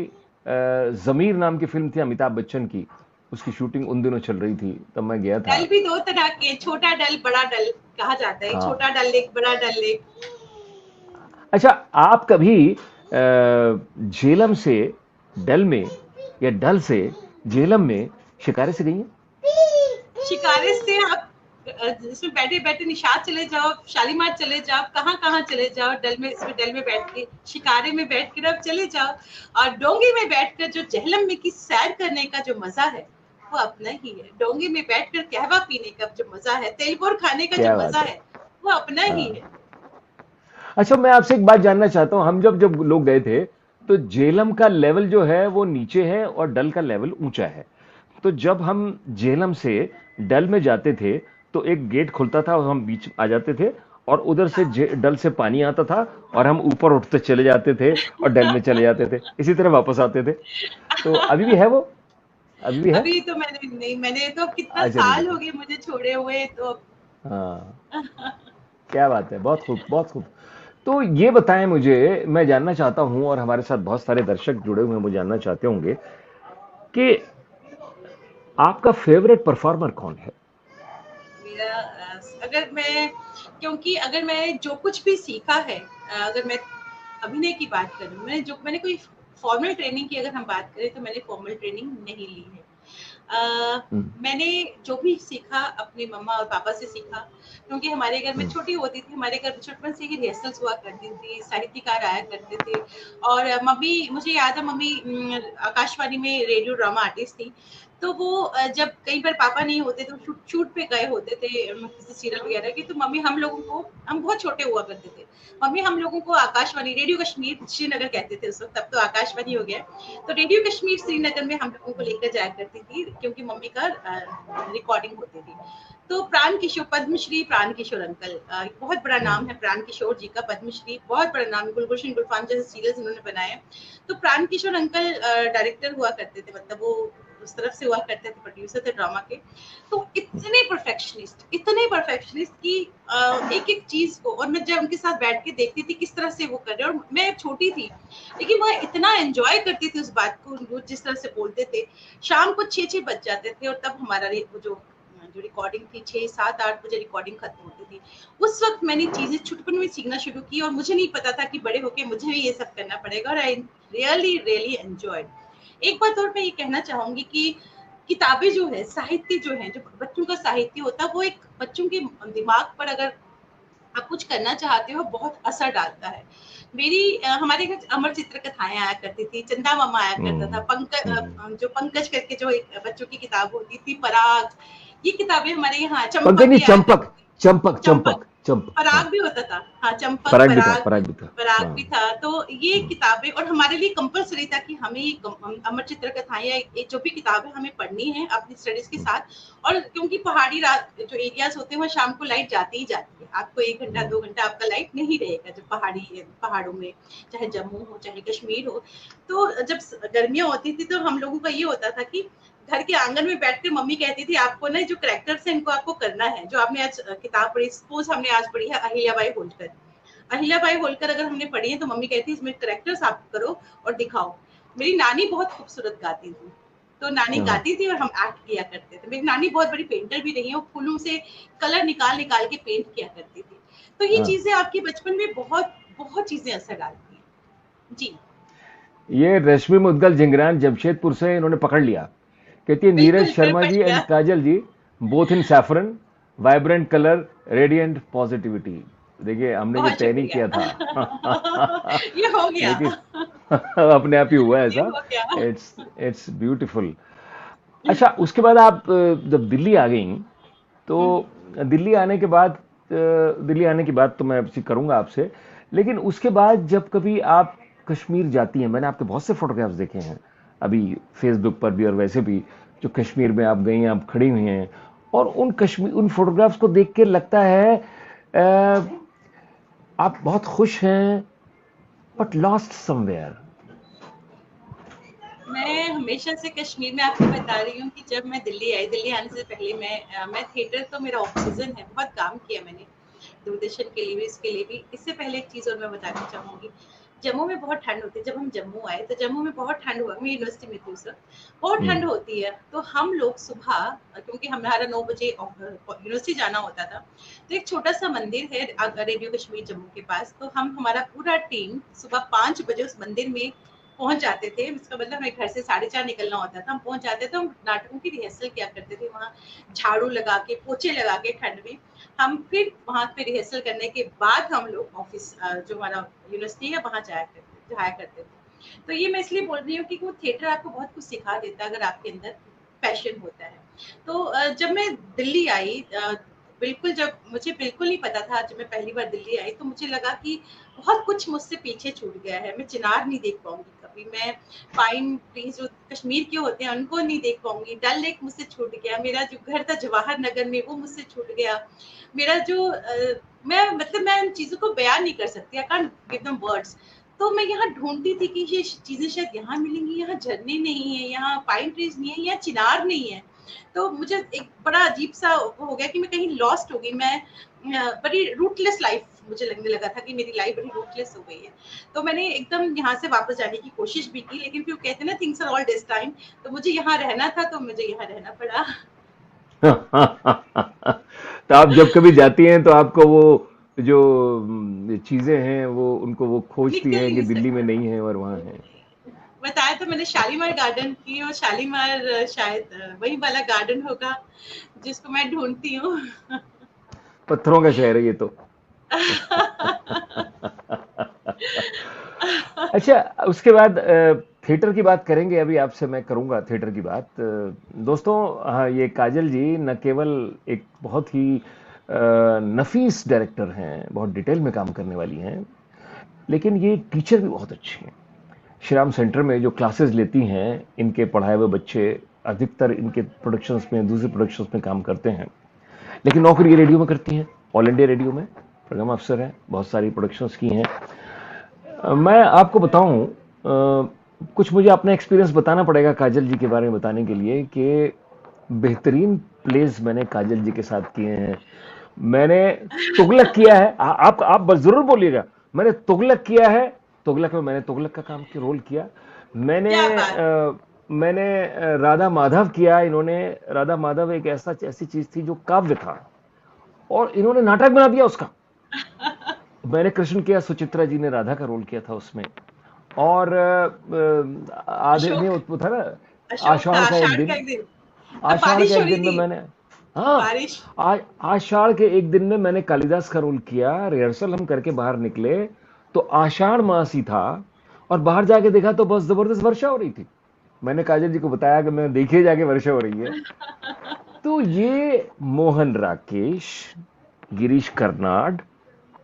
जमीर नाम की फिल्म थी अमिताभ बच्चन की, उसकी शूटिंग उन दिनों चल रही थी, तब मैं गया था। डल भी दो तरह के, छोटा डल बड़ा डल कहा जाता है, हाँ। छोटा डल लेक बड़ा डल लेक। अच्छा, आप कभी झेलम से डल में, या डल से झेलम में शिकारे से गई हैं? शिकारे से आप इसमें बैठे बैठे निशात चले जाओ, शालीमार चले जाओ, कहाँ कहाँ चले जाओ, डल में, इसमें डल में बैठ के, शिकारे में बैठ कर आप चले जाओ। और डोंगे में बैठकर जो झेलम में की सैर करने का जो मजा है वो अपना ही है। डोंगे में बैठकर कहवा पीने का जो मजा है, तेलबोर खाने का जो क्या मजा बात है। है वो अपना ही है। हाँ। अच्छा, मैं आपसे एक बात जानना चाहता हूँ, हम जब जब लोग गए थे तो झेलम का लेवल जो है वो नीचे है और डल का लेवल ऊंचा है। तो जब हम झेलम से डल में जाते थे तो एक गेट खुलता था और हम बीच आ जाते थे, और उधर से डल से पानी आता था, और हम ऊपर उठते चले जाते थे और डल में चले जाते थे, इसी तरह वापस आते थे। तो अभी भी है वो? अभी भी है? अभी तो मैंने नहीं, मैंने तो अब कितना अच्छा, नहीं साल देखा। हो गए मुझे छोड़े हुए तो। हाँ। क्या बात है, बहुत खूब, बहुत खूब। तो ये बताएं मुझे, मैं जानना चाहता हूं, और हमारे साथ बहुत सारे दर्शक जुड़े हुए हैं, वो जानना चाहते होंगे कि आपका फेवरेट परफॉर्मर कौन है? मेरा अगर मैं, क्योंकि अगर मैं जो कुछ भी सीखा है, अगर मैं अभिनय की बात करूं, मैंने कोई फॉर्मल ट्रेनिंग की अगर हम बात करें तो मैंने फॉर्मल ट्रेनिंग नहीं ली है। हम्म। मैंने जो भी सीखा अपने मम्मा और पापा से सीखा, क्योंकि हमारे घर में हम्म। छोटी होती थी, हमारे घर बचपन से ही रिहर्सल्स हुआ करती थी, साहित्यकार आया करते थे। और मम्मी, मुझे याद है मम्मी आकाशवाणी में रेडियो ड्रामा आर्टिस्ट थी। तो वो जब कई बार पापा नहीं होते तो शूट शूट पे गए होते थे किसी सीरियल वगैरह के, तो मम्मी हम लोगों को, हम बहुत छोटे हुआ करते थे, मम्मी हम लोगों को आकाशवाणी, रेडियो कश्मीर श्रीनगर कहते थे उस वक्त, तब तो आकाशवाणी हो गया, तो रेडियो कश्मीर श्रीनगर में हम लोगों को लेकर जाया करती थी, क्योंकि मम्मी का रिकॉर्डिंग होती थी। तो प्राण किशोर, पद्मश्री प्राण किशोर अंकल, बहुत बड़ा नाम है प्राण किशोर जी का, पद्मश्री बहुत बड़ा नाम है, गुलगुलशन गुलफाम जैसे सीरियल्स उन्होंने बनाए। तो प्राण किशोर अंकल डायरेक्टर हुआ करते थे, मतलब वो उस तरफ से हुआ करते थे, प्रोड्यूसर थे ड्रामा के। तो इतने परफेक्शनिस्ट की एक एक चीज को, और मैं जब उनके साथ बैठ के देखती थी किस तरह से वो कर रहे हैं, और मैं छोटी थी लेकिन वह इतना एंजॉय करती थी उस बात को, वो जिस तरह से बोलते थे। शाम को 6-6 बज जाते थे, और तब हमारा वो जो रिकॉर्डिंग थी 6-7-8 बजे रिकॉर्डिंग खत्म होती थी। उस वक्त मैंने चीजें छुटपुन में सीखना शुरू की, और मुझे नहीं पता था कि बड़े होके मुझे भी ये सब करना पड़ेगा, और आई रियली रियली एंजॉयड। एक बात और मैं ये कहना चाहूंगी कि किताबें जो है, साहित्य जो है, जो बच्चों का साहित्य होता है, वो एक बच्चों के दिमाग पर अगर आप कुछ करना चाहते हो बहुत असर डालता है। हमारे घर अमर चित्र कथाएं आया करती थी, चंदा मामा आया करता था, हम्म। हम्म। जो पंकज करके जो एक बच्चों की किताब होती थी, पराग, ये किताबें हमारे यहाँ, पंकज चंपक नहीं, भी आया चंपक। करती थी। चंपक, चंपक, चंपक, चंपक, हाँ। पराग भी होता था, हाँ चंपक, पराग भी था, पराग, पराग भी था। पराग हाँ। भी था। तो ये हम्म। किताबें, और हमारे लिए कंपलसरी था कि हमें अमर चित्र कथाएं या जो भी किताबें हमें पढ़नी है अपनी स्टडीज के हम्म। साथ। और क्योंकि पहाड़ी जो एरियाज होते हैं वहाँ शाम को लाइट जाती ही जाती है, आपको 1 घंटा हम्म। 2 घंटा आपका लाइट नहीं रहेगा, जब पहाड़ों में, चाहे जम्मू हो चाहे कश्मीर हो। तो जब गर्मियां होती थी तो हम लोगों का ये होता था कि घर के आंगन में बैठ के मम्मी कहती थी आपको ना जो करेक्टर्स है इनको आपको करना है, जो आपने आज किताब पढ़ी, सपोज हमने आज पढ़ी है अहिल्याबाई होलकर, अहिल्याबाई होलकर अगर हमने पढ़ी है तो मम्मी कहती है इसमें करेक्टर्स आप करो और दिखाओ। मेरी नानी बहुत खूबसूरत गाती थी, तो नानी हाँ। गाती थी और हम एक्ट किया करते थे। मेरी नानी बहुत बड़ी पेंटर भी रही है, वो फूलों से कलर निकाल निकाल के पेंट किया करती थी। तो ये हाँ। चीजें आपके बचपन में बहुत बहुत चीजें असर डालती हैं जी। ये रश्मि मुदगल जिंगरान जमशेदपुर से इन्होंने पकड़ लिया। कहती है नीरज बिल्कुल शर्मा बच जी एंड गया। Kajal ji, both in saffron, vibrant colour, radiant positivity. देखिए, हमने ये बहुत तय नहीं किया शुक्रिया। था। ये हो गया। लेकिन अपने आप ही हुआ ये ऐसा। हो गया। It's it's beautiful. अच्छा, उसके बाद आप जब दिल्ली आ गई, तो दिल्ली आने के बाद, दिल्ली आने की बात तो मैं आपसे करूंगा आपसे, लेकिन उसके बाद जब कभी आप कश्मीर जाती हैं, मैंने आपके बहुत से फोटोग्राफ्स देखे हैं अभी फेसबुक पर भी और वैसे भी, जो कश्मीर में आप गई हैं, आप खड़ी हुई हैं, और उन फोटोग्राफ्स को देख के लगता है आप बहुत खुश हैं, बट लॉस्ट समवेयर। मैं हमेशा से कश्मीर में आपको बता रही हूँ कि जब मैं दिल्ली आई, दिल्ली आने से पहले मैं थिएटर तो मेरा ऑक्सीजन है, बहुत काम किया मैंने। दूरदर्शन के लिए भी, इसके लिए भी। इससे पहले एक चीज़ और मैं बताना चाहूँगी, जम्मू में बहुत ठंड होती है। जब हम जम्मू आए तो जम्मू में बहुत ठंड हुआ, मैं यूनिवर्सिटी में थी उस वक़्त, बहुत ठंड हम्म। होती है। तो हम लोग सुबह, क्योंकि हमारा 9 बजे यूनिवर्सिटी जाना होता था, तो एक छोटा-सा मंदिर है रेडियो कश्मीर जम्मू के पास, तो हम हमारा पूरा टीम सुबह 5 बजे उस मंदिर में पहुँच जाते थे। इसका मतलब हमें घर से 4:30 निकलना होता था, हम पहुँच जाते थे, हम नाटकों की रिहर्सल किया करते थे वहाँ, झाड़ू लगा के, पोछे लगा के ठंड में। हम फिर वहाँ पे रिहर्सल करने के बाद हम लोग ऑफिस, जो हमारा यूनिवर्सिटी है वहाँ जाया करते थे। तो ये मैं इसलिए बोल रही हूँ कि वो थिएटर आपको बहुत कुछ सिखा देता है अगर आपके अंदर पैशन होता है। तो जब मैं दिल्ली आई, बिल्कुल जब मुझे बिल्कुल नहीं पता था, जब मैं पहली बार दिल्ली आई तो मुझे लगा कि बहुत कुछ मुझसे पीछे छूट गया है। मैं चिनार नहीं देख पाऊंगी कभी, मैं पाइन ट्रीज जो कश्मीर के होते हैं उनको नहीं देख पाऊंगी, डल लेक मुझसे छूट गया, मेरा जो घर था जवाहर नगर में वो मुझसे छूट गया, मेरा जो मैं मतलब मैं इन चीजों को बयान नहीं कर सकती, I can't give them words. तो मैं यहाँ ढूंढती थी कि ये चीजें शायद यहाँ मिलेंगी, यहाँ झरने नहीं है, यहाँ पाइन ट्रीज नहीं है, यहाँ चिनार नहीं है। तो मुझे एक बड़ा अजीब सा हो गया कि मैं कहीं लॉस्ट हो गई, मैं बड़ी रूटलेस लाइफ मुझे लगने लगा था कि मेरी लाइफ बड़ी रूटलेस हो गई है। तो मैंने एकदम यहाँ से वापस जाने की कोशिश भी की, लेकिन फिर कहते हैं ना थिंग्स आर ऑल डेस्टाइन्ड, तो मुझे यहाँ रहना था तो मुझे यहाँ रहना पड़ा। तो आप जब कभी जाती हैं तो आपको वो जो चीजें हैं वो उनको वो खोजती निकल हैं कि नहीं दिल्ली में सकती। नहीं है और वहां है। बताया तो मैंने शालीमार गार्डन की, और शालीमार शायद वही वाला गार्डन होगा जिसको मैं ढूंढती हूँ। पत्थरों का शहर है ये तो। अच्छा, उसके बाद थिएटर की बात करेंगे। अभी आपसे मैं करूंगा थिएटर की बात। दोस्तों, हाँ, ये काजल जी न केवल एक बहुत ही नफीस डायरेक्टर हैं, बहुत डिटेल में काम करने वाली हैं, लेकिन ये टीचर भी बहुत अच्छी हैं। श्रीराम सेंटर में जो क्लासेस लेती हैं, इनके पढ़ाए हुए बच्चे अधिकतर इनके प्रोडक्शंस में, दूसरे प्रोडक्शंस में काम करते हैं, लेकिन नौकरी ये रेडियो में करती हैं। ऑल इंडिया रेडियो में प्रोग्राम अफसर हैं, बहुत सारी प्रोडक्शंस की हैं। मैं आपको बताऊं, कुछ मुझे अपना एक्सपीरियंस बताना पड़ेगा काजल जी के बारे में बताने के लिए कि बेहतरीन प्लेस मैंने काजल जी के साथ किए हैं। मैंने तुगलक किया है। आप बस जरूर बोलिएगा, मैंने तुगलक किया है। तुगलक में मैंने तुगलक का काम की रोल किया। मैंने क्या बात। राधा माधव किया। इन्होंने राधा माधव एक ऐसी चीज थी जो काव्य था, और इन्होंने नाटक बना दिया उसका। मैंने कृष्ण किया, सुचित्रा जी ने राधा का रोल किया था उसमें। और आधे अशोक, में वो था ना, अशोक था आषाढ़ का एक आषाढ़ का दिन। एक दिन, तब आषाढ़ के बारिश हो एक रही दिन में थी, मैंने, हाँ, बारिश। आषाढ़ के एक दिन में मैंने कालिदास का रोल किया। रिहर्सल हम करके बाहर निकले तो आषाढ़ मास ही था, और बाहर जाके देखा तो बहुत जबरदस्त वर्षा हो रही थी। मैंने काजल जी को बताया कि मैं देखिए जाके वर्षा हो रही है। तो ये मोहन राकेश, गिरीश कर्नाड,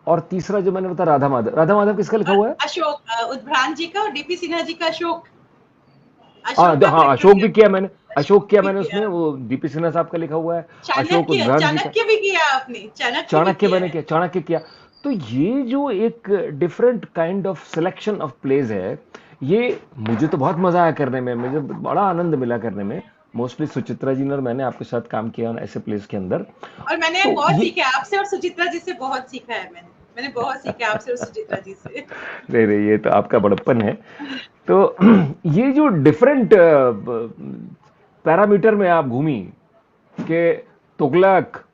और तीसरा जो मैंने बताया राधा माधव। राधा माधव किसका लिखा और हुआ है? अशोक, उद्भ्रांत जी का और डीपी सिन्हा जी का अशोक, हाँ, अशोक का हाँ, करेक्टर अशोक किया, भी किया मैंने। अशोक अशोक किया भी मैंने किया। उसमें, वो डीपी सिन्हा साहब का लिखा हुआ है। अशोक चाणक्य, उद्भ्रांत जी का। चाणक्य भी किया आपने, चाणक्य भी चाणक्य किया मैंने है। किया, चाणक्य किया। तो ये जो एक different kind of selection of plays है, ये मुझे तो बहुत मजा आया करने में, मुझे बड़ा आनंद मिला करने में। मोस्टली सुचित्रा जी ने और मैंने आपके साथ काम किया ऐसे प्लेस के अंदर। और मैंने तो बहुत ये, सीखा है आपसे, और सुचित्रा जी से बहुत सीखा है मैंने बहुत सीखा है आपसे और सुचित्रा जी से। नहीं नहीं, ये तो आपका बड़प्पन है। तो ये जो डिफरेंट पैरामीटर में आप घूमी कि तुगलक,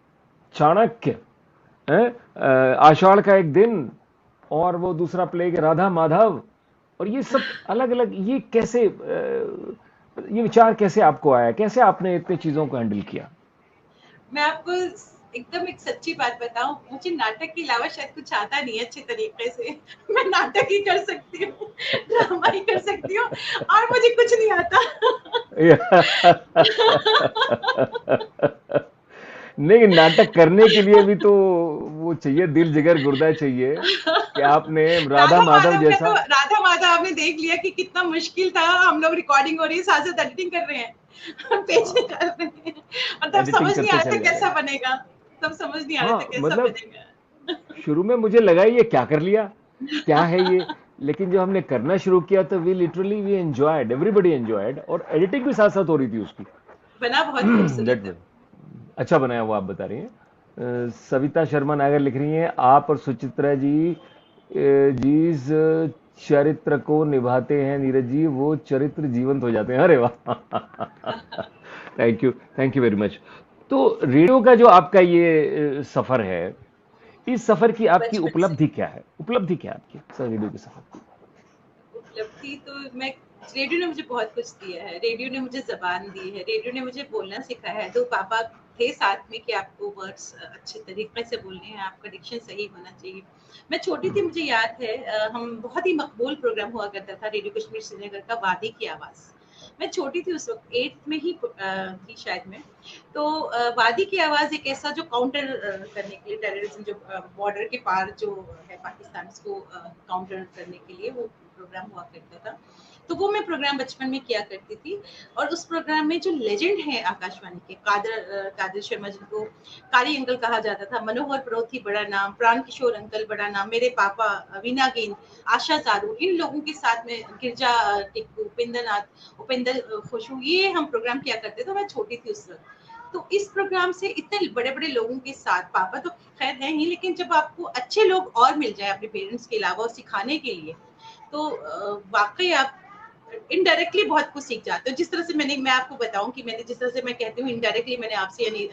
चाणक्य, आषाढ़ का एक दिन, और वो दूसरा प्ले के राधा माधव, और ये सब अलग अलग, ये कैसे ये विचार कैसे आपको आया, कैसे आपने इतनी चीजों को हैंडल किया? मैं आपको एकदम एक सच्ची बात बताऊं, मुझे नाटक के अलावा शायद कुछ आता नहीं है अच्छे तरीके से। मैं नाटक ही कर सकती हूँ, ड्रामा ही कर सकती हूँ, और मुझे कुछ नहीं आता। नहीं, नाटक करने के लिए भी तो वो चाहिए, दिल जिगर गुर्दा चाहिए कि आपने राधा माधव जैसा। राधा माधव आपने देख लिया कि कितना मुश्किल था। हम लोग रिकॉर्डिंग हो रही है, साथ साथ एडिटिंग कर रहे हैं, पेज कर रहे हैं, और तब एडिटिंग समझ नहीं आ करते रहा था चले जा रहे कैसा हैं। बनेगा, तब समझ नहीं आ रहा था हाँ, कैसा मतलब बनेगा। शुरू में मुझे लगा ये क्या कर लिया, क्या है ये, लेकिन जब हमने करना शुरू किया तो वी एंजॉयड, एवरीबडी एंजॉयड, और एडिटिंग भी साथ साथ हो रही थी उसकी। बना बहुत खूबसूरत दैट है। वे अच्छा बनाया हुआ आप बता रही हैं। सविता शर्मा नागर लिख रही हैं, आप और सुचित्रा जी जिस चरित्र को निभाते हैं नीरज जी, वो चरित्र जीवंत हो जाते हैं। अरे वाह! Thank you very much. तो रेडियो का जो आपका ये सफर है, इस सफर की आपकी बचपन से उपलब्धि क्या है? उपलब्धि क्या है आपकी सर रेडियो के सफर की? उपलब्धि तो मैं रेडियो ने मुझे बहुत कुछ दिया है। रेडियो ने मुझे ज़बान दी है, रेडियो ने मुझे बोलना सिखाया है। 2 पापा थे साथ में कि आपको वर्ड्स अच्छे तरीके से बोलने हैं, आपका डिक्शन सही होना चाहिए। मैं छोटी थी, मुझे याद है हम बहुत ही मकबूल प्रोग्राम हुआ करता था रेडियो कश्मीर श्रीनगर का, वादी की आवाज़। मैं छोटी थी उस वक़्त, 8th में ही थी शायद मैं। तो वादी की आवाज़ एक ऐसा जो काउंटर करने के लिए टेररिज्म, जो बॉर्डर के पार जो है पाकिस्तान, उसको काउंटर करने के लिए वो प्रोग्राम हुआ करता था। तो वो मैं प्रोग्राम बचपन में किया करती थी। और उस प्रोग्राम में जो लेजेंड है आकाशवाणी के, कादर शर्मा, जिनको कारी अंकल कहा जाता था, मनोहर प्रोथी बड़ा नाम, प्राण किशोर अंकल बड़ा नाम, मेरे पापा वीना गेंद, आशा चारू, इन लोगों के साथ में गिरजा टिक्कू, उपेंद्र खुशबू, ये हम प्रोग्राम किया करते थे। मैं छोटी थी उस वक्त। तो इस प्रोग्राम से इतने बड़े बड़े लोगों के साथ, पापा तो खैर है ही, लेकिन जब आपको अच्छे लोग और मिल जाए अपने पेरेंट्स के अलावा सिखाने के लिए, तो वाकई आप इनडायरेक्टली बहुत कुछ सीख जाते हो। जिस तरह से मैं आपको बताऊं कि मैंने जिस तरह से मैं कहती हूँ इनडायरेक्टली मैंने आपसे यानी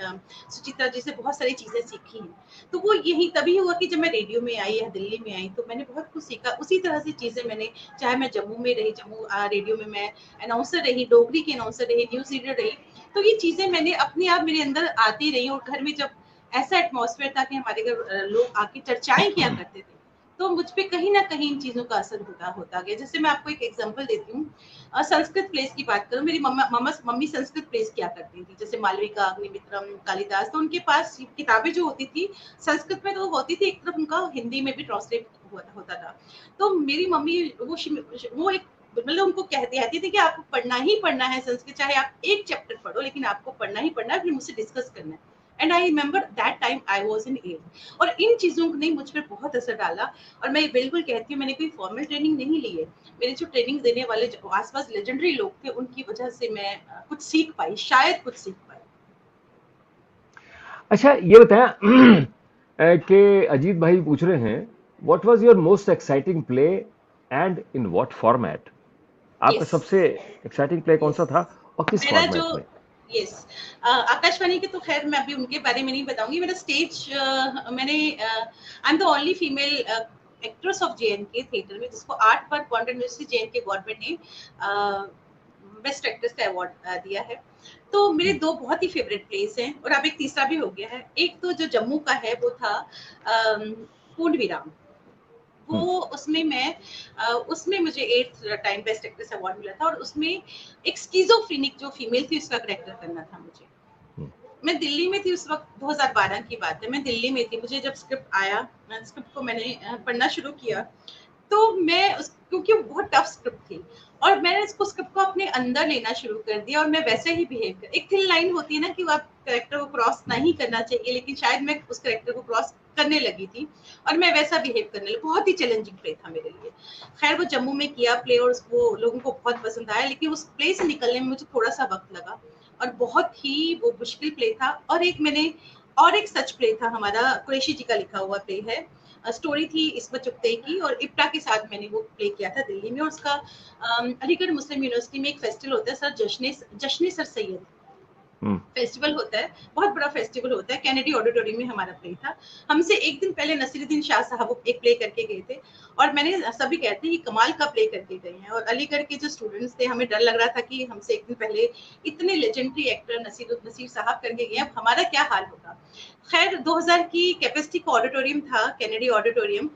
सुचित्रा जी से बहुत सारी चीजें सीखी हैं। तो वो यही तभी हुआ कि जब मैं रेडियो में आई या दिल्ली में आई तो मैंने बहुत कुछ सीखा। उसी तरह से चीजें मैंने, चाहे मैं जम्मू में रही, जम्मू रेडियो में मैं अनाउंसर रही, डोगरी की अनाउंसर रही, न्यूज रीडर रही। तो ये चीजें मैंने अपने आप मेरे अंदर आती रही। और घर में जब ऐसा एटमॉस्फेयर था कि हमारे घर लोग आके चर्चाएं किया करते थे, तो मुझ पे कहीं ना कहीं इन चीजों का असर होता होता गया। जैसे मैं आपको एक एग्जांपल देती हूँ, संस्कृत प्लेस की बात करूं, मेरी मम्मी संस्कृत प्लेस किया करती थी, जैसे मालविका, अग्निमित्रम, कालिदास। तो उनके पास किताबें जो होती थी संस्कृत में तो होती थी, एक तरफ उनका हिंदी में भी ट्रांसलेट होता था। तो मेरी मम्मी वो एक मतलब उनको कहती थी कि आपको पढ़ना ही पढ़ना है संस्कृत, चाहे आप एक चैप्टर पढ़ो, लेकिन आपको पढ़ना ही पढ़ना है, फिर मुझसे डिस्कस करना है। And I remember that time I was in age. और इन चीजों ने मुझ पर बहुत असर डाला। और मैं बिल्कुल कहती हूँ, मैंने कोई फॉर्मल ट्रेनिंग नहीं ली है। मेरे जो ट्रेनिंग देने वाले जो आसपास लेजेंडरी लोग थे, उनकी वजह से मैं कुछ सीख पाई, शायद कुछ सीख पाई। अच्छा ये बताएं कि अजीत भाई पूछ रहे हैं, what was your most exciting play and in what format? आपका यस, सबसे एक्साइटिंग प्ले कौन यस, सा था और किस मेरा जो फॉर्मेट में? यस आकाशवाणी के तो खैर मैं अभी उनके बारे में नहीं बताऊंगी। मेरा स्टेज मैंने I am the only female actress of JNK theatre में जिसको 8 बार क्वांटम यूनिवर्सिटी जेएनके गवर्नमेंट ने बेस्ट एक्ट्रेस का अवार्ड दिया है। तो मेरे हम्म, दो बहुत ही फेवरेट प्लेस हैं, और अब एक तीसरा भी हो गया है। एक तो जो जम्मू का है वो था पूर्ण विराम। हम्म, वो उसमें मुझे 8th time best actress award मिला था। और उसमें एक स्किज़ोफ्रेनिक जो फीमेल थी उसका करेक्टर करना था मुझे। हम्म, मैं दिल्ली में थी उस वक्त, 2012 की बात है, मैं दिल्ली में थी। मुझे जब स्क्रिप्ट आया, स्क्रिप्ट को मैंने पढ़ना शुरू किया, तो मैं क्योंकि वो बहुत टफ स्क्रिप्ट थी, और मैंने इसको स्क्रिप्ट को अपने अंदर लेना शुरू कर दिया, और मैं वैसे ही बिहेव कर, एक थिन लाइन होती है ना कि वो आप करेक्टर को क्रॉस नहीं करना चाहिए, लेकिन शायद मैं उस करेक्टर को क्रॉस करने लगी थी, और मैं वैसा बिहेव करने लगी। बहुत ही चैलेंजिंग प्ले था मेरे लिए। खैर वो जम्मू में किया प्ले, और वो लोगों को बहुत पसंद आया, लेकिन उस प्ले से निकलने में मुझे थोड़ा सा वक्त लगा, और बहुत ही वो मुश्किल प्ले था। और एक सच प्ले था हमारा, कुरैशी जी का लिखा हुआ प्ले है। स्टोरी थी इस्मत चुगताई की, और इप्टा के साथ मैंने वो प्ले किया था दिल्ली में। और उसका अलीगढ़ मुस्लिम यूनिवर्सिटी में एक फेस्टिवल होता है सर, जश्न सर सैयद हम्म। फेस्टिवल होता है, बहुत बड़ा फेस्टिवल होता है। कैनेडी ऑडिटोरियम में हमारा प्ले था। हमसे एक दिन पहले नसीरुद्दीन शाह साहब एक प्ले करके गए थे, और मैंने सभी कहते हैं कि कमाल का प्ले करके गए हैं। और अलीगढ़ के जो स्टूडेंट्स थे, हमें डर लग रहा था कि हमसे एक दिन पहले इतने लेजेंडरी एक्टर नसीर साहब करके गए, अब हमारा क्या हाल होगा। खैर 2000 की कैपेसिटी का ऑडिटोरियम था, कैनेडी ऑडिटोरियम।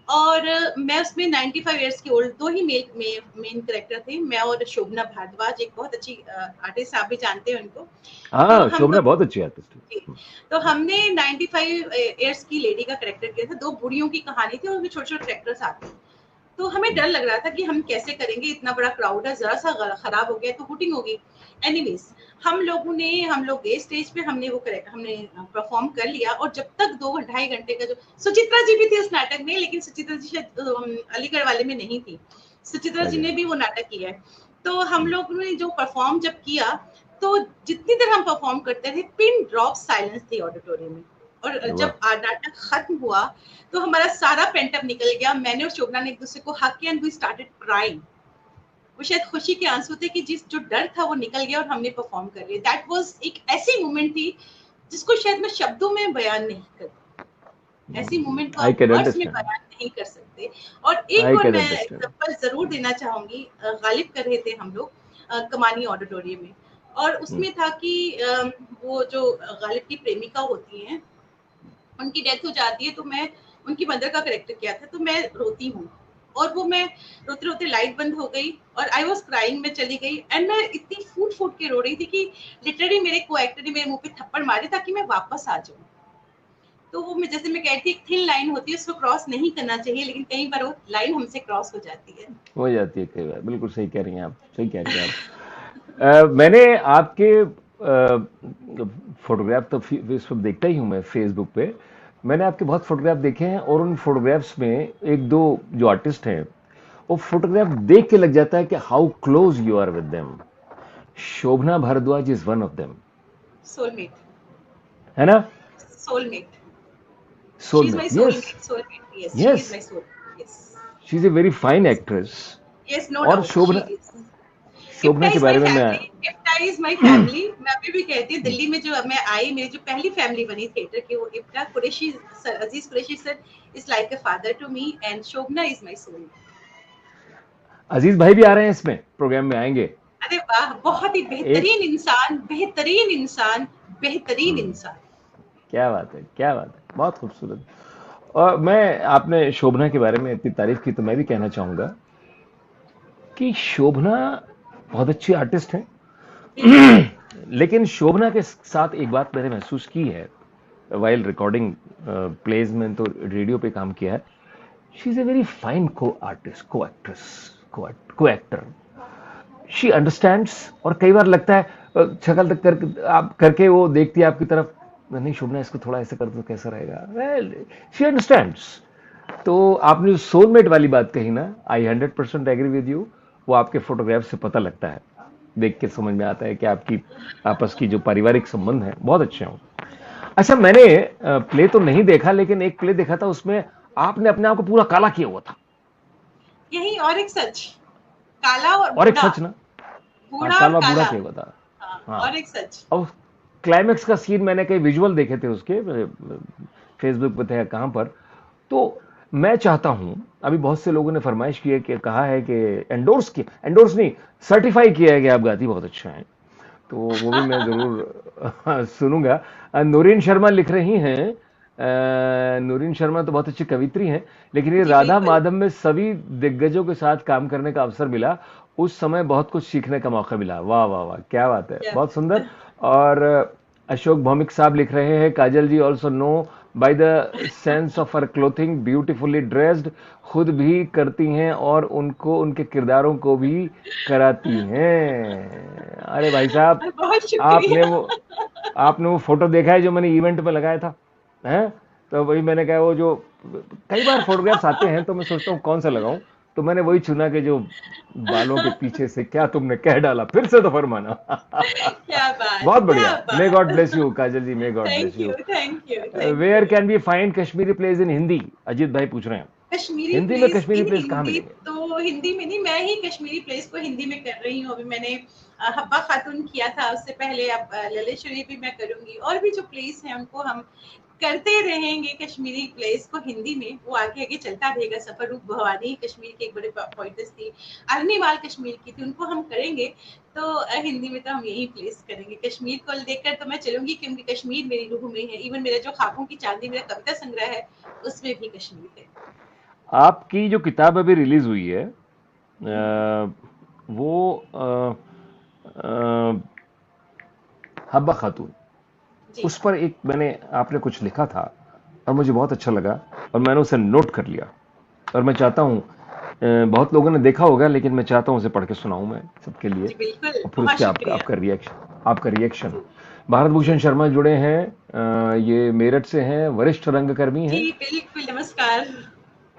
और मैं उसमें 95 ईयर्स की ओल्ड दो ही मेन करेक्टर थे, मैं और शोभना भारद्वाज, एक बहुत अच्छी आर्टिस्ट, आप भी जानते हैं उनको। तो हाँ, हम शोभना दोनों, बहुत अच्छी आर्टिस्ट जी, है। तो हमने 95 इयर्स की लेडी का करेक्टर किया था। दो बुढ़ियों की कहानी थी, और उसमें छोटे छोटे करेक्टर्स आते हैं। तो हमें डर लग रहा था कि हम कैसे करेंगे, इतना बड़ा क्राउड है, जरा सा खराब हो गया तो हुटिंग होगी। एनीवेज, हम लोग गए स्टेज पे, हमने परफॉर्म कर लिया। और जब तक 2 ढाई घंटे का जो, सुचित्रा जी भी थी उस नाटक में, लेकिन सुचित्रा जी शायद अलीगढ़ वाले में नहीं थी। सुचित्रा जी अच्छा। ने भी वो नाटक किया है। तो हम हम्म, लोग ने जो परफॉर्म जब किया, तो जितनी देर हम परफॉर्म करते थे, पिन ड्रॉप साइलेंस थी ऑडिटोरियम में। और वाह। जब नाटक खत्म हुआ तो हमारा सारा पेंटअप निकल गया। मैंने और शोभना ने एक दूसरे को हक किया एंड वी स्टार्टेड क्राइंग। वो शायद खुशी के आंसू थे कि जिस जो डर था वो निकल गया और हमने परफॉर्म कर लिया। दैट वाज एक ऐसी मोमेंट थी जिसको शायद मैं शब्दों में बयान नहीं कर, ऐसी मोमेंट को आई आप कैन वर्ड्स में अंडरस्टैंड। बयान नहीं कर सकते। और एक आई और कैन मैं अंडरस्टैंड। एग्जांपल जरूर देना चाहूंगी। गालिब कर रहे थे हम लोग कमानी ऑडिटोरियम में, और उसमें था कि वो जो गालिब की प्रेमिका होती हैं उनकी डेथ हो जाती है, तो मैं उनकी मदर का करेक्टर किया था, तो मैं रोती हूँ। और वो मैं रोते रोते लाइट बंद हो गई और आई वॉज क्राइंग, मैं चली गई एंड मैं इतनी फूट फूट के रो रही थी कि लिटरली मेरे को एक्टर ने मेरे मुंह पे थप्पड़ मारे ताकि मैं वापस आ जाऊं। तो वो मैं जैसे मैं कहती एक थिन लाइन होती है, उसको क्रॉस नहीं करना चाहिए, लेकिन कई बार वो लाइन हमसे क्रॉस हो जाती है। हो जाती है कई बार, बिल्कुल सही कह रही हैं आप, सही कह रही हैं आप। मैंने आपके फोटोग्राफ तो इस वक्त देखता ही हूँ मैं फेसबुक पे। मैंने आपके बहुत फोटोग्राफ देखे हैं और उन फोटोग्राफ्स में एक दो जो आर्टिस्ट हैं वो फोटोग्राफ देख के लग जाता है कि how close you are with them. Shobhana Bhardwaj is one of them, soulmate, है ना? Soulmate, she is my soulmate, yes. Soulmate, soulmate, yes she is yes, my soulmate, yes. She is a very fine actress. Yes, no और doubt she Shobhana, is. IPTA Shobhana के is my बारे में मैं family, IPTA is my family. मैं अभी भी कहती हूँ दिल्ली में जो मैं आई, मेरी जो पहली फैमिली बनी थिएटर की, वो IPTA Qureshi sir, Aziz Qureshi sir is like a father to me and Shobhana is my soul. Aziz भाई भी आ रहे हैं इसमें, प्रोग्राम में आएंगे। अरे वाह, बहुत ही एक बेहतरीन इंसान, बेहतरीन इंसान, बेहतरीन हम्म, इंसान। क्या बात है, क्या बात है, बहुत खूबसूरत। और मैं, आपने शोभना के बारे में इतनी तारीफ की तो मैं भी कहना चाहूंगा कि शोभना बहुत अच्छी आर्टिस्ट हैं। बिल्कुल। लेकिन शोभना के साथ एक बात मैंने महसूस की है वाइल रिकॉर्डिंग प्लेज में, तो रेडियो पे काम किया है। She is a very fine को आर्टिस्ट, को एक्ट्रेस, को एक्टर। She understands. और कई बार लगता है शक्ल तक कर आप करके वो देखती है आपकी तरफ, नहीं शोभना इसको थोड़ा ऐसे कर दो कैसा रहेगा, वेल शी अंडरस्टैंड्स। तो आपने जो सोलमेट वाली बात कही ना, आई 100% एग्री विद यू। वो आपके फोटोग्राफ से पता लगता है, देख के समझ में आता है कि आपकी आपस की जो पारिवारिक संबंध है बहुत अच्छे हों। अच्छा, मैंने प्ले तो नहीं देखा लेकिन एक प्ले देखा था, उसमें आपने अपने आप को पूरा काला किया हुआ था। यही और एक सच, काला और और एक बूढ़ा, सच ना, हाँ, बूढ़ा और काला बूढ़ा काला। किया हुआ था। हाँ, हाँ। और एक सच। और क्लाइमेक्स का सीन मैंने कई विजुअल देखे थे उसके, फेसबुक पे थे या कहां पर। तो मैं चाहता हूं, अभी बहुत से लोगों ने फरमाइश की है कि कहा है कि एंडोर्स किया, एंडोर्स नहीं, सर्टिफाई किया है कि आप गाती बहुत अच्छा है। तो वो भी मैं जरूर सुनूंगा। नूरीन शर्मा लिख रही हैं, नूरीन शर्मा तो बहुत अच्छी कवित्री हैं, लेकिन ये जी राधा बिल्कुल। माधव में सभी दिग्गजों के साथ काम करने का अवसर मिला, उस समय बहुत कुछ सीखने का मौका मिला। वाह वाह वाह, क्या बात है, क्या बहुत बात सुंदर। है। और अशोक भौमिक साहब लिख रहे हैं, Kajal ji also know by the sense of her clothing beautifully dressed, खुद भी करती हैं और उनको उनके किरदारों को भी कराती हैं। अरे भाई साहब, बहुत आपने शुक्रिया। वो आपने वो फोटो देखा है जो मैंने इवेंट में लगाया था, हैं? तो वही मैंने कहा, वो जो कई बार फोटोग्राफ्स आते हैं तो मैं सोचता हूँ कौन सा लगाऊं, तो मैंने वही चुना कि जो बालों के पीछे से क्या तुमने कह डाला, फिर से तो फरमाना। क्या बात, बहुत क्या बढ़िया, मे गॉड बात। Bless you Kajal ji, may God bless thank you. You, thank you, thank where you. Can be find Kashmiri plays in Hindi? Ajit भाई पूछ रहे हैं। कश्मीरी हिंदी में प्लेस कश्मीरी इन प्लेज कहाँ हिंदी, मिलेंगे? तो हिंदी में नहीं, मैं ही कश्मीरी प्लेस को हिंदी में कर रही हूँ। अभी मैंने हब्बा खातून किया था, उससे पहले अब ललितश्वरी भी मैं करूंगी, और भी जो प्लेस हैं उनको हम करते रहेंगे। कश्मीरी प्लेस को हिंदी में वो आगे आगे चलता रहेगा सफर। रूप भवानी कश्मीर की एक बड़े पोइटस थी, अरनीवाल कश्मीर की थी, उनको हम करेंगे। तो हिंदी में तो हम यही प्लेस करेंगे। कश्मीर को लेकर तो मैं चलूंगी क्योंकि कश्मीर मेरी रूह में है। इवन मेरा जो ख्वाबों की चांदी मेरा कविता संग्रह है, उसमें भी कश्मीर है। आपकी जो किताब अभी रिलीज हुई है, वो अ, हब्बा खातून, जी। उस पर एक मैंने, आपने कुछ लिखा था और मुझे बहुत अच्छा लगा और मैंने उसे नोट कर लिया। और मैं चाहता हूँ, बहुत लोगों ने देखा होगा लेकिन मैं चाहता हूँ उसे पढ़ के सुनाऊं मैं सबके लिए, जी बिल्कुल, और फिर उस बहुत पर शुक्रिया। आपका रिएक्शन। जी। भारत जी। भूषण शर्मा जुड़े हैं, ये मेरठ से हैं, वरिष्ठ रंगकर्मी जी हैं। बिल्कुल, नमस्कार।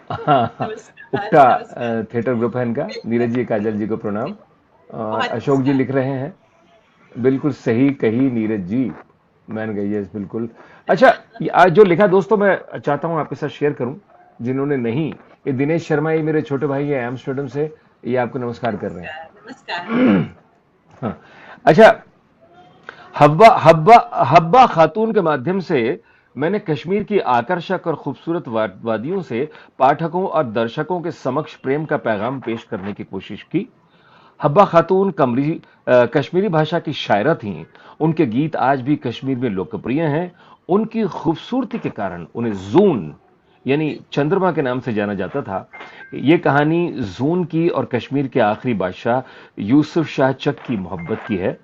नमस्कार, उपका नमस्कार। थिएटर ग्रुप है इनका। नीरज बिल्कुल। जी, काजल जी को प्रणाम। बिल्कुल, और बहुत अशोक जी नमस्कार। लिख रहे हैं, बिल्कुल सही कही नीरज जी, मान गई है बिल्कुल। अच्छा, ये आज जो लिखा दोस्तों मैं चाहता हूं आपके साथ शेयर करूं, जिन्होंने नहीं, ये दिनेश शर्मा, ये मेरे छोटे भाई है एम्स्टर्डम से, ये आपको नमस्कार कर रहे नमस्कार, नमस्कार। हैं। हाँ। अच्छा, हब्बा हब्बा हब्बा खातून के माध्यम से मैंने कश्मीर की आकर्षक और खूबसूरत वादियों से पाठकों और दर्शकों के समक्ष प्रेम का पैगाम पेश करने की कोशिश की। हब्बा खातून कश्मीरी भाषा की शायरा थीं। उनके गीत आज भी कश्मीर में लोकप्रिय हैं। उनकी खूबसूरती के कारण उन्हें जून यानी चंद्रमा के नाम से जाना जाता था। ये कहानी जून की और कश्मीर के आखिरी बादशाह यूसुफ शाह चक की मोहब्बत की है।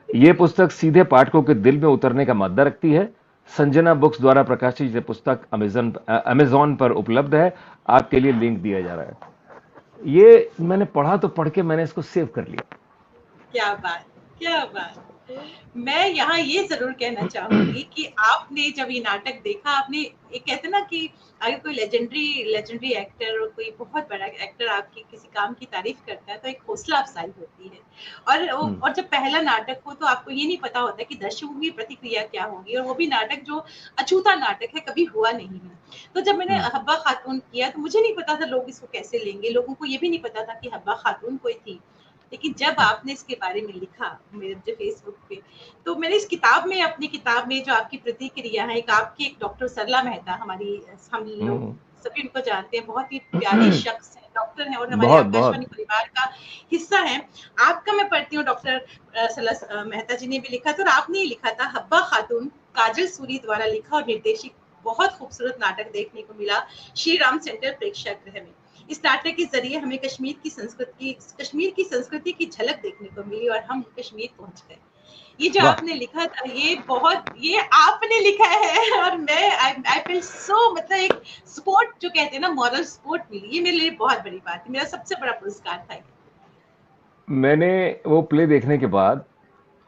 ये पुस्तक सीधे पाठकों के दिल में उतरने का मादा रखती है। संजना बुक्स द्वारा प्रकाशित ये पुस्तक अमेजॉन पर उपलब्ध है। आपके लिए लिंक दिया जा रहा है। ये मैंने पढ़ा तो पढ़ के मैंने इसको सेव कर लिया। क्या बात, क्या बात। मैं यहाँ ये जरूर कहना चाहूंगी कि आपने जब ये नाटक देखा, आपने एक कहते ना कि अगर कोई लेजेंडरी एक्टर और कोई बहुत बड़ा एक्टर आपकी किसी काम की तारीफ करता है तो एक हौसला अफजाई होती है। हम्म, और जब पहला नाटक हो तो आपको ये नहीं पता होता कि दर्शकों की प्रतिक्रिया क्या होगी, और वो भी नाटक जो अछूता नाटक है, कभी हुआ नहीं है। तो जब मैंने हम्म, हब्बा खातून किया तो मुझे नहीं पता था लोग इसको कैसे लेंगे, लोगों को ये भी नहीं पता था कि हब्बा खातून कोई थी। लेकिन जब आपने इसके बारे में लिखा मेरे जो फेसबुक पे, तो मैंने इस किताब में, अपनी किताब में जो आपकी प्रतिक्रिया है, एक डॉक्टर सरला मेहता, हम लोग हम्म, सभी उनको जानते हैं, बहुत ही प्यारे शख्स है, डॉक्टर हैं और हमारे बहुत आकाशवाणी बहुत परिवार का हिस्सा है। आपका मैं पढ़ती हूँ, डॉक्टर सरला मेहता जी ने भी लिखा था, और आपने ही लिखा था, हब्बा खातून काजल सूरी द्वारा लिखा और निर्देशित बहुत खूबसूरत नाटक देखने को मिला श्री राम सेंटर प्रेक्षागृह में। इस नाटक के जरिए हमें कश्मीर की संस्कृति की झलक देखने को मिली और हम कश्मीर पहुंच गए। ये जो वाह। आपने लिखा था, ये आपने लिखा है, और मैं आई फील सो, मतलब एक सपोर्ट जो कहते हैं ना, मॉरल सपोर्ट मिली, ये मेरे लिए बहुत बड़ी बात है, मेरा सबसे बड़ा पुरस्कार था। मैंने वो प्ले देखने के बाद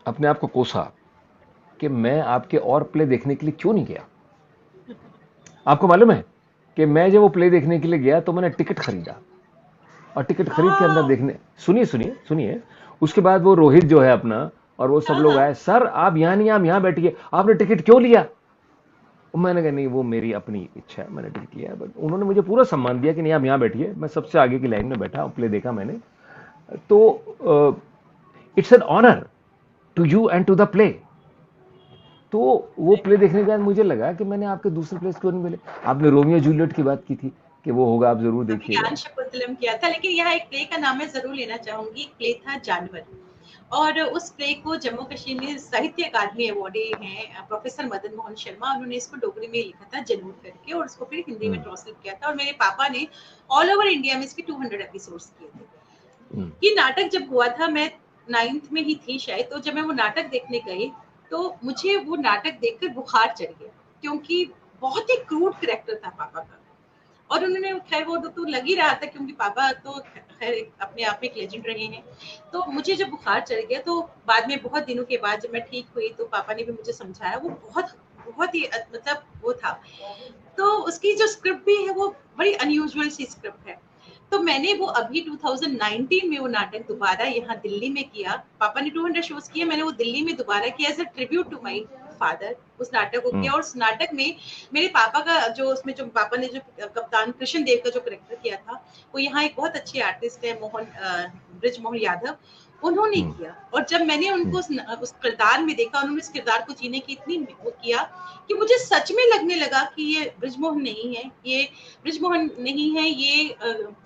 अपने आप को कोसा कि मैं आपके और प्ले देखने के लिए क्यों नहीं गया। आपको मालूम है कि मैं जब वो प्ले देखने के लिए गया तो मैंने टिकट खरीदा, और टिकट खरीद के अंदर वाह। देखने, सुनिए सुनिए सुनिए, उसके बाद वो रोहित जो है अपना और वो सब हाँ, लोग हाँ। आए, सर आप यहां नहीं, आप यहां बैठिए, आपने टिकट क्यों लिया। मैंने कहा नहीं, वो मेरी अपनी इच्छा है, मैंने टिकट लिया है। बट उन्होंने मुझे पूरा सम्मान दिया कि नहीं आप यहां बैठिए। मैं सबसे आगे की लाइन में बैठा, प्ले देखा मैंने। तो it's an honour to you and to the play. तो वो प्ले देखने के बाद मुझे लगा कि मैंने आपके दूसरे प्लेस क्यों नहीं मिले। आपने रोमियो जूलियट की बात की थी कि वो होगा, आप जरूर देखिएगा। अभिज्ञान शकुंतलम किया था, लेकिन यहाँ एक प्ले का नाम मैं जरूर लेना चाहूंगी। एक प्ले था जानवर, और उस प्ले को जम्मू कश्मीर में साहित्य अकादमी अवार्डी हैं प्रोफेसर मदन मोहन शर्मा, उन्होंने इसको डोगरी में लिखा था जनूर करके, और उसको फिर हिंदी में हम्म, ट्रांसलेट किया था, और मेरे पापा ने ऑल ओवर इंडिया में इसके 200 एपिसोड्स किए थे। हम्म, ये नाटक जब हुआ था, मैं 9th में ही थी शायद, तो जब मैं वो नाटक देखने गई तो मुझे वो नाटक देखकर बुखार चढ़ गया, क्योंकि बहुत ही क्रूड करेक्टर था पापा का। और उन्होंने, खैर वो तो लग ही रहा था, क्योंकि पापा तो खैर अपने आप में एक लेजेंड रहे हैं। तो मुझे जब बुखार चढ़ गया, तो बाद में बहुत दिनों के बाद जब मैं ठीक हुई तो पापा ने भी मुझे समझाया, वो बहुत बहुत ही मतलब वो था। तो उसकी जो स्क्रिप्ट भी है वो बड़ी अनयूजुअल सी स्क्रिप्ट है। तो मैंने वो अभी 2019 में वो नाटक दोबारा यहाँ दिल्ली में किया। पापा ने 200 शोज किए, मैंने वो दिल्ली में दोबारा किया as a tribute to my father. उस नाटक को हम्म, किया, और उस नाटक में मेरे पापा का जो, उसमें जो पापा ने जो कप्तान कृष्ण देव का जो करेक्टर किया था, वो यहाँ एक बहुत अच्छे आर्टिस्ट है ब्रिज मोहन यादव, उन्होंने हम्म, किया। और जब मैंने उनको हम्म, उस किरदार में देखा, उन्होंने इस किरदार को जीने की इतनी वो किया कि मुझे सच में लगने लगा कि ये ब्रिजमोहन नहीं है, ये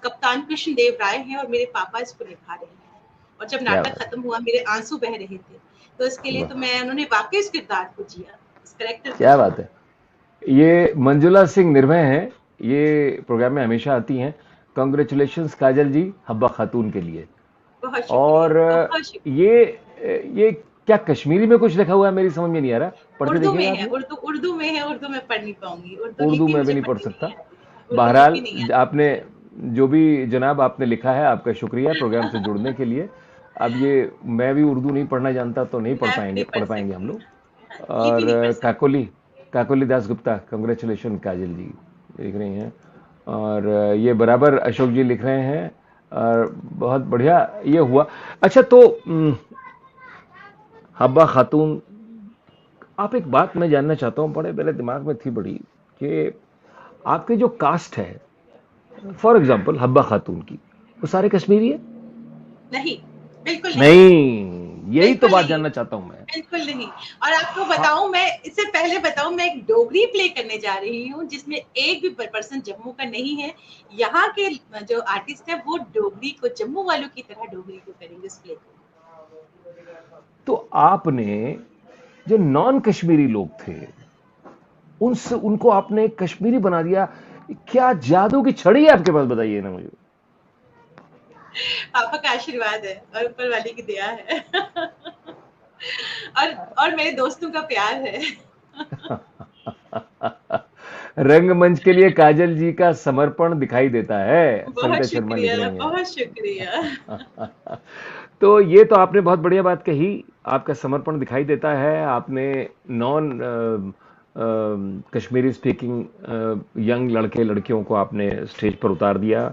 कप्तान कृष्ण देव राय हैं, और मेरे पापा इसको निभा रहे हैं। और जब क्या नाटक बात खत्म हुआ, मेरे आंसू बह रहे थे। तो इसके है, लिए वाह, तो मैं, उन्होंने वाकई इस किरदार को जिया, इस करेक्टर को क्या जिया। बात है। ये मंजुला सिंह निर्भय हैं, ये प्रोग्राम में हमेशा आती हैं। कॉन्ग्रेचुलेशंस काजल जी, हब्बा खातून के लिए। बहुत और शुक्रिया, बहुत शुक्रिया। ये क्या कश्मीरी में कुछ लिखा हुआ है, मेरी समझ में नहीं आ रहा। पढ़ते उर्दू में देखिएगा आप है, ये। उर्दू में है, उर्दू में पढ़ नहीं पाऊंगी, उर्दू उर्दू लिखी में भी मुझे नहीं पढ़ पढ़नी नहीं सकता। आती, उर्दू लिखी बहरहाल नहीं आती। आपने जो भी जनाब आपने लिखा है, आपका शुक्रिया प्रोग्राम से जुड़ने के लिए। अब ये मैं भी उर्दू नहीं पढ़ना जानता तो नहीं मैं भी नहीं पढ़ पढ़ पाएंगे हम सकती, लोग। हाँ, ये भी और नहीं पढ़ सकती। काकोली काकोली दास गुप्ता, कंग्रेचुलेशन काजल जी लिख रही हैं। और ये बराबर अशोक जी लिख रहे हैं। और बहुत बढ़िया ये हुआ। अच्छा, तो हब्बा खातून आप एक बात मैं जानना चाहता हूँ, बड़े मेरे दिमाग में थी बड़ी, कि आपके जो कास्ट है, फॉर एग्जाम्पल हब्बा खातून की, वो सारे कश्मीरी है? नहीं, बिल्कुल नहीं, नहीं, यही तो बिल्कुल बात नहीं, जानना चाहता हूं मैं। बिल्कुल नहीं। और आपको हाँ। बताऊं, मैं इससे पहले बताऊं, मैं एक डोगरी प्ले करने जा रही हूँ जिसमें एक भी पर्सन जम्मू का नहीं है। यहाँ के जो आर्टिस्ट है वो डोगरी को जम्मू वालों की तरह डोगरी को करेंगे इस प्ले को। तो आपने जो नॉन कश्मीरी लोग थे, उनसे उनको आपने कश्मीरी बना दिया। क्या जादू की छड़ी है आपके पास, बताइए ना मुझे। पापा का आशीर्वाद है और ऊपर वाले की दया है। और मेरे दोस्तों का प्यार है। रंगमंच के लिए काजल जी का समर्पण दिखाई देता है, बहुत सविता शर्मा लिख शुक्रिया, रही हैं। बहुत शुक्रिया। तो ये तो आपने बहुत बढ़िया बात कही। आपका समर्पण दिखाई देता है। आपने नॉन कश्मीरी स्पीकिंग यंग लड़के लड़कियों को आपने स्टेज पर उतार दिया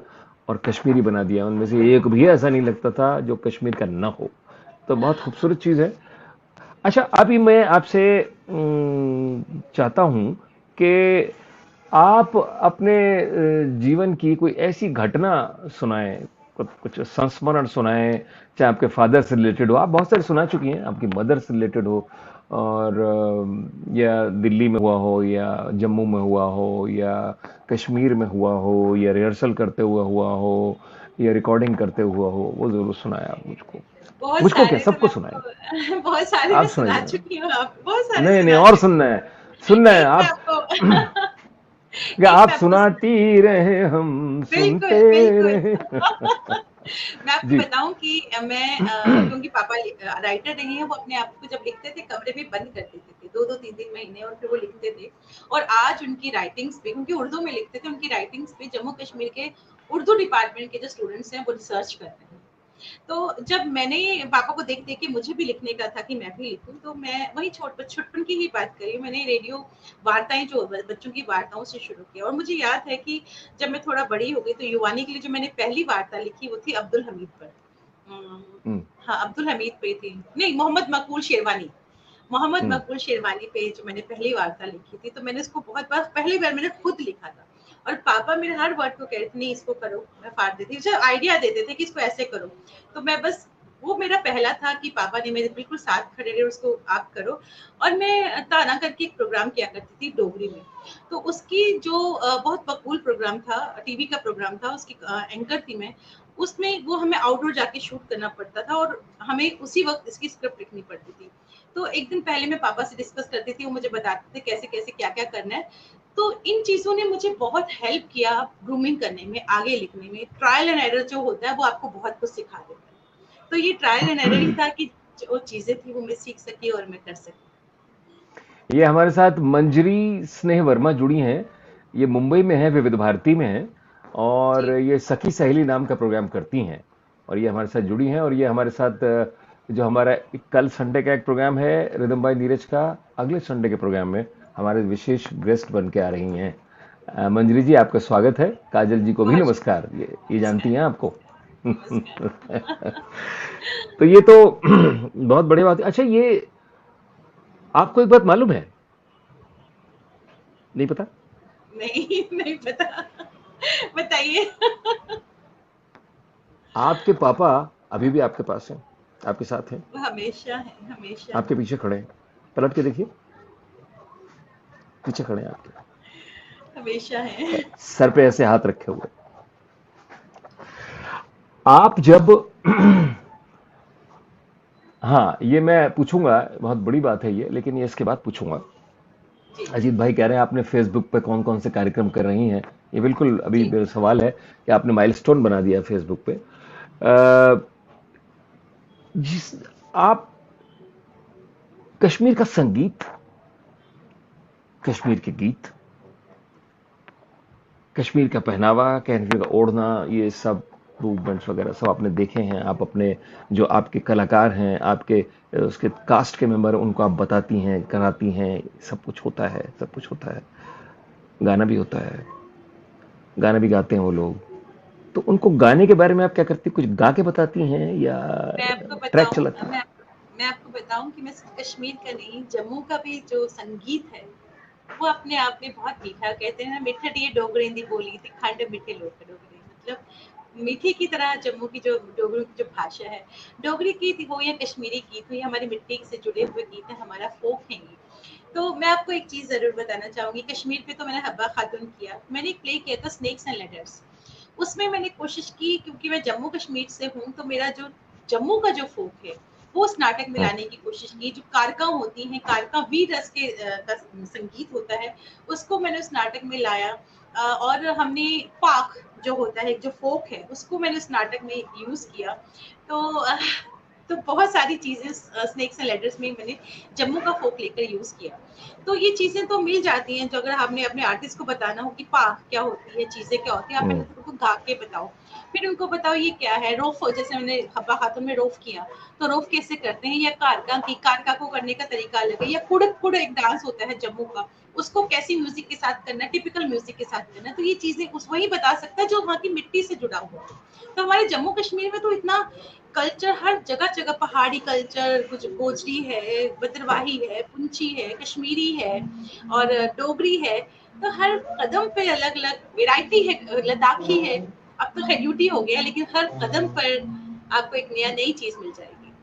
और कश्मीरी बना दिया। उनमें से एक भी ऐसा नहीं लगता था जो कश्मीर का ना हो। तो बहुत खूबसूरत चीज़ है। अच्छा, अभी मैं आपसे चाहता हूं कि आप अपने जीवन की कोई ऐसी घटना सुनाएं, कुछ कुछ संस्मरण सुनाएं, चाहे आपके फादर से रिलेटेड हो। आप बहुत सारे सुना चुकी हैं, आपकी मदर से रिलेटेड हो, और या दिल्ली में हुआ हो, या जम्मू में हुआ हो, या कश्मीर में हुआ हो, या रिहर्सल करते हुए हुआ हो, या रिकॉर्डिंग करते हुआ हो, वो जरूर सुनाएं आप मुझको। बहुत मुझको क्या, सारे तो मैं सबको सुनाएं। आपको बहुत सारे आप मैं सुना सुनाइए। चुकी हूँ, आप बहुत सारे नहीं नहीं, सुना और चुकी सुनना है। हूँ। सुनना है एक मैं आप। आपको कि एक आप मैं आपको सुनाती रहे, हम बिल्कुल, सुनते बिल्कुल। रहे। मैं आपको जी। बताऊं कि मैं क्योंकि पापा राइटर नहीं है, वो अपने आप को जब लिखते थे कमरे में बंद कर देते थे 2-2 3-3 महीने, और फिर वो लिखते थे। और आज उनकी राइटिंग्स पे, क्योंकि उर्दू में लिखते थे, उनकी राइटिंग्स पे जम्मू कश्मीर के उर्दू डिपार्टमेंट के जो स्टूडेंट्स हैं वो रिसर्च कर रहे हैं। तो जब मैंने पापा को देख देख के मुझे भी लिखने का था कि मैं भी लिखूं, तो मैं वही छोटपन की ही बात करी, मैंने रेडियो वार्ताएं जो बच्चों की वार्ताओं से शुरू किया। और मुझे याद है कि जब मैं थोड़ा बड़ी हो गई तो युवानी के लिए जो मैंने पहली वार्ता लिखी वो थी अब्दुल हमीद पर। अम, हम्म। हाँ, अब्दुल हमीद पे थी, नहीं, मोहम्मद मकबूल शेरवानी, मोहम्मद हम्म। मकबूल शेरवानी पे जो मैंने पहली वार्ता लिखी थी। तो मैंने इसको बहुत बार, पहली बार मैंने खुद लिखा था। और पापा मेरे हर वर्ड को कहते थे नहीं इसको करो, मैं फाड़ देती थी, आइडिया देते थे कि इसको ऐसे करो। तो मैं बस, वो मेरा पहला था कि पापा ने मेरे बिल्कुल साथ खड़े रहे, उसको आप करो। और मैं ताना करके एक प्रोग्राम किया करती थी डोगरी में। तो उसकी जो बहुत मकबूल प्रोग्राम था, टीवी का प्रोग्राम था, उसकी एंकर थी मैं। उसमें वो हमें आउटडोर जाके शूट करना पड़ता था और हमें उसी वक्त इसकी स्क्रिप्ट लिखनी पड़ती थी। तो एक दिन पहले मैं पापा से डिस्कस करती थी, वो मुझे बताते थे कैसे कैसे क्या क्या करना है। तो इन चीजों ने मुझे बहुत हेल्प किया ग्रूमिंग करने में, आगे लिखने में। ट्रायल एंड एरर जो होता है वो आपको बहुत कुछ सिखा देता है। तो ये ट्रायल एंड एरर ही था कि जो चीजें थी वो मैं सीख सकी और मैं कर सकी। ये हमारे साथ मंजरी स्नेह वर्मा जुड़ी हैं। ये मुंबई में है, विविध भारती में है, और जी, ये सखी सहेली नाम का प्रोग्राम करती हैं। और ये हमारे साथ जुड़ी हैं, और ये हमारे साथ जो हमारा कल संडे का एक प्रोग्राम है रिदम बाय नीरज का, अगले संडे के प्रोग्राम में हमारे विशेष गेस्ट बन के आ रही हैं। मंजरी जी, आपका स्वागत है। काजल जी को भी बहुत नमस्कार। शुक्रिया। ये जानती नमस्कार। हैं आपको। नमस्कार। तो ये तो बहुत बड़ी बात है। अच्छा, ये आपको एक बात मालूम है? नहीं पता? नहीं, नहीं पता। बताइए। आपके पापा अभी भी आपके पास हैं, आपके साथ हैं, वो हमेशा है, हमेशा आपके है, पीछे खड़े हैं। पलट के देखिए, पीछे खड़े हैं आपके, हमेशा है। सर पे ऐसे हाथ रखे हुए। आप जब हाँ, ये मैं पूछूंगा, बहुत बड़ी बात है ये, लेकिन ये इसके बाद पूछूंगा। जी, अजीत भाई कह रहे हैं आपने फेसबुक पे कौन कौन से कार्यक्रम कर रही हैं। ये बिल्कुल अभी जी। मेरा सवाल है कि आपने माइलस्टोन बना दिया फेसबुक पे। अ, जिस आप कश्मीर का संगीत, कश्मीर के गीत, कश्मीर का पहनावा, कश्मीर का ओढ़ना, ये सब मूवमेंट्स वगैरह सब आपने देखे हैं। आप अपने जो आपके कलाकार हैं, आपके उसके कास्ट के मेंबर, उनको आप बताती हैं, कराती हैं। सब कुछ होता है, सब कुछ होता है। गाना भी होता है, गाना भी गाते हैं वो लोग। तो उनको गाने के बारे में आप क्या करती, कुछ गा के बताती हैं, या मैं आपको ट्रैक बताऊं, चलाती हैं? मैं आपको बताऊं कि मैं सिर्फ कश्मीर का नहीं, जम्मू का भी जो संगीत है वो अपने आप में बहुत मीठा। कहते हैं ना, मिठा डी डोगरे दी बोली थी, खंड मीठे लोग डोगरे, मतलब मीठी की तरह जम्मू की जो डोगरी की जो भाषा है, डोगरी गीत हो या कश्मीरी गीत हो, ये हमारी मिट्टी से जुड़े हुए गीत है, हमारा फोक है ये। तो मैं आपको एक चीज जरूर बताना चाहूंगी, कश्मीर पे तो मैंने हब्बा खातून किया, मैंने एक प्ले किया था स्नेक्स एंड लेडर्स। उसमें मैंने कोशिश की, क्योंकि मैं जम्मू कश्मीर से हूँ, तो मेरा जो जम्मू का जो फोक है वो उस नाटक में हम्म, लाने की कोशिश की। जो कारका होती हैं, कारका वीर रस के का संगीत होता है, उसको मैंने उस नाटक में लाया। और हमने पाक जो होता है, जो फोक है, उसको मैंने उस नाटक में यूज किया। तो तो बहुत सारी चीजें स्नेक्स एंड लेडर्स में मैंने जम्मू का फोक लेकर यूज किया। तो ये चीजें तो मिल जाती हैं, जो अगर हमने अपने आर्टिस्ट को बताना हो कि पाक क्या होती है, चीजें क्या होती है, आप पहले हम्म, तो उनको गा के बताओ, फिर उनको बताओ ये क्या है। रोफ हो, जैसे मैंने हब्बा खातून में रोफ किया, तो रोफ कैसे करते हैं, या कारका की कारका को करने का तरीका अलग है, या कुड़क कुड़ एक डांस होता है जम्मू का, उसको कैसी म्यूजिक के साथ करना है, टिपिकल म्यूजिक के साथ करना है। तो ये चीजें उस वही बता सकता है जो वहाँ की मिट्टी से जुड़ा हुआ है। तो हमारे जम्मू कश्मीर में तो इतना कल्चर, हर जगह जगह पहाड़ी कल्चर, कुछ गोजरी है, बदरवाही है, पुंछी है, कश्मीरी है और डोगरी है। तो हर कदम पे अलग अलग वेराइटी है, लद्दाखी है, अब तो खैर यूटी हो गया, लेकिन हर कदम पर आपको एक नया नई चीज मिल जाएगी।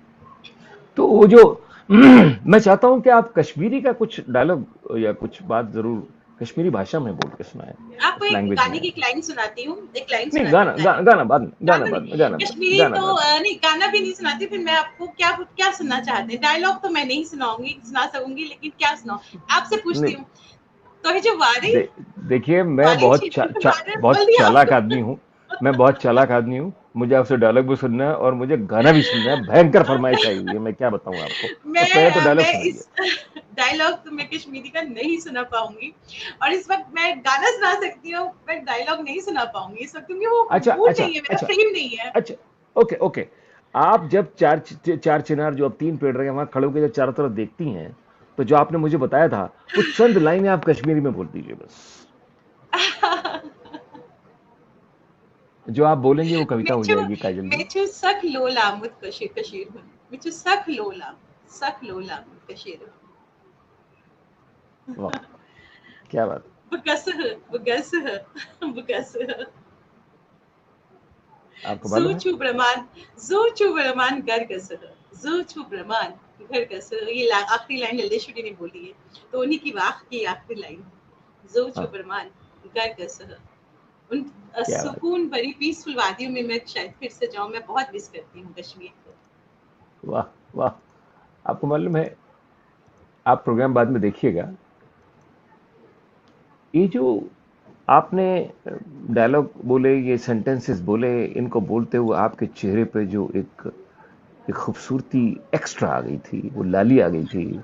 तो वो जो मैं चाहता हूं कि आप कश्मीरी का कुछ डायलॉग या कुछ बात जरूर कश्मीरी भाषा में बोल के सुनाएं, आपको उस एक लैंग्वेज गाने में। की एक लाइन सुनाती हूँ, एक लाइन नहीं, सुनाती हूँ गाने की। गाना बाद में, गाना गाना बाद में, नहीं, गाना बाद में, कश्मीरी गाना तो बाद में। नहीं, गाना भी नहीं सुनाती। फिर मैं आपको क्या क्या सुनना चाहते हैं, डायलॉग तो मैं नहीं सुनाऊंगी, सुना सकूंगी, लेकिन क्या सुनाऊं आपसे पूछती नहीं, हूँ। तो ये जो वारी दे, देखिए मैं वारी बहुत क्षेत्र में बोल बहुत दिया चालाक आदमी हूँ। मैं आपको। बहुत चालाक आदमी हूँ। मुझे आपसे डायलॉग भी सुनना है और मुझे गाना भी सुनना है। भयंकर फरमाइश आई हुई है, मैं क्या बताऊं आपको। तो पहले तो डायलॉग मैं सुनाइए। इस डायलॉग तो मैं कश्मीरी का नहीं सुना पाऊंगी, और इस वक्त मैं गाना सुना सकती हूँ, मैं डायलॉग नहीं सुना पाऊंगी इस वक्त, क्योंकि वो अच्छा, मूड अच्छा, नहीं है, मेरा अच्छा, फ्रेम नहीं है। अच्छा। Okay, okay. आप जब चार चिनार जो अब तीन पेड़ रहे हैं वहां खड़े होकर जब चारों तरफ देखती हैं, तो जो आपने मुझे बताया था, कुछ चंद लाइनें आप कश्मीरी में बोल दीजिए बस। जो आप बोलेंगे वो कविता हो मेचू जाएगी काजल जी। मेचू सख लोला मुत कशीर कशीर हुन, मेचू सख लोला मुत कशीर वाह, क्या बात। बगसह बगसह बगसह आपको मालूम है। ज़ूचू ब्रह्मांड, ज़ूचू ब्रह्मांड गरगसह, ज़ूचू ब्रह्मांड गरगसह। ये आखिरी लाइन लल्लेश्वरी ने बोली है, तो उन्हीं की वाक की आखिरी लाइन, ज़ूचू हाँ, ब्रह्मांड गरगसह। उन क्या बात। सुकून भरी पीसफुल वादियों में मैं शायद फिर से जाऊं। मैं बहुत मिस करती हूँ कश्मीर को। वाह, वाह। आपको मालूम है, आप प्रोग्राम बाद में देखिएगा, ये जो आपने डायलॉग बोले, ये सेंटेंसेस बोले, इनको बोलते हुए आपके चेहरे पे जो एक खूबसूरती एक्स्ट्रा आ गई थी, वो लाली आ गई थी,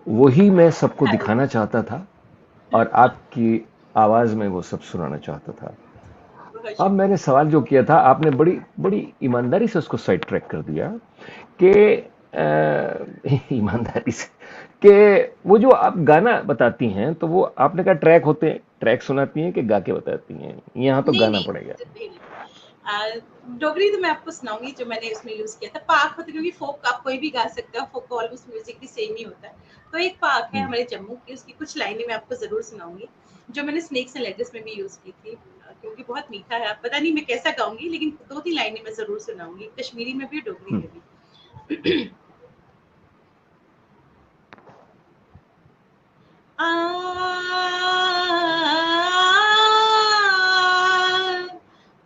वही मैं सबको दिखाना चाहता था और आपकी आवाज में वो सब सुनाना चाहता था। बहुत अब मैंने शुक्रिया। सवाल जो किया था, आपने बड़ी बड़ी ईमानदारी से उसको साइड ट्रैक कर दिया कि ईमानदारी से कि वो जो आप गाना बताती हैं, तो वो आपने कहा ट्रैक होते हैं, ट्रैक सुनाती हैं कि गा के बताती हैं? यहाँ तो नहीं गाना नहीं पड़ेगा। नहीं नहीं। डोगरी तो मैं आपको सुनाऊंगी, जो मैंने इसमें यूज किया था पाक होता है, क्योंकि फोक आप कोई भी गा सकते हो, फोक ऑलमोस्ट म्यूजिक भी सेम ही होता है। तो एक पाक है हम्म, हमारे जम्मू की, उसकी कुछ लाइनें मैं आपको जरूर सुनाऊंगी, जो मैंने स्नेक्स एंड लेडर्स में भी यूज की थी। क्योंकि बहुत मीठा है, पता नहीं मैं कैसा गाऊंगी, लेकिन दो तीन लाइनें मैं जरूर सुनाऊंगी, कश्मीरी में भी डोगरी हम्म, में भी। आ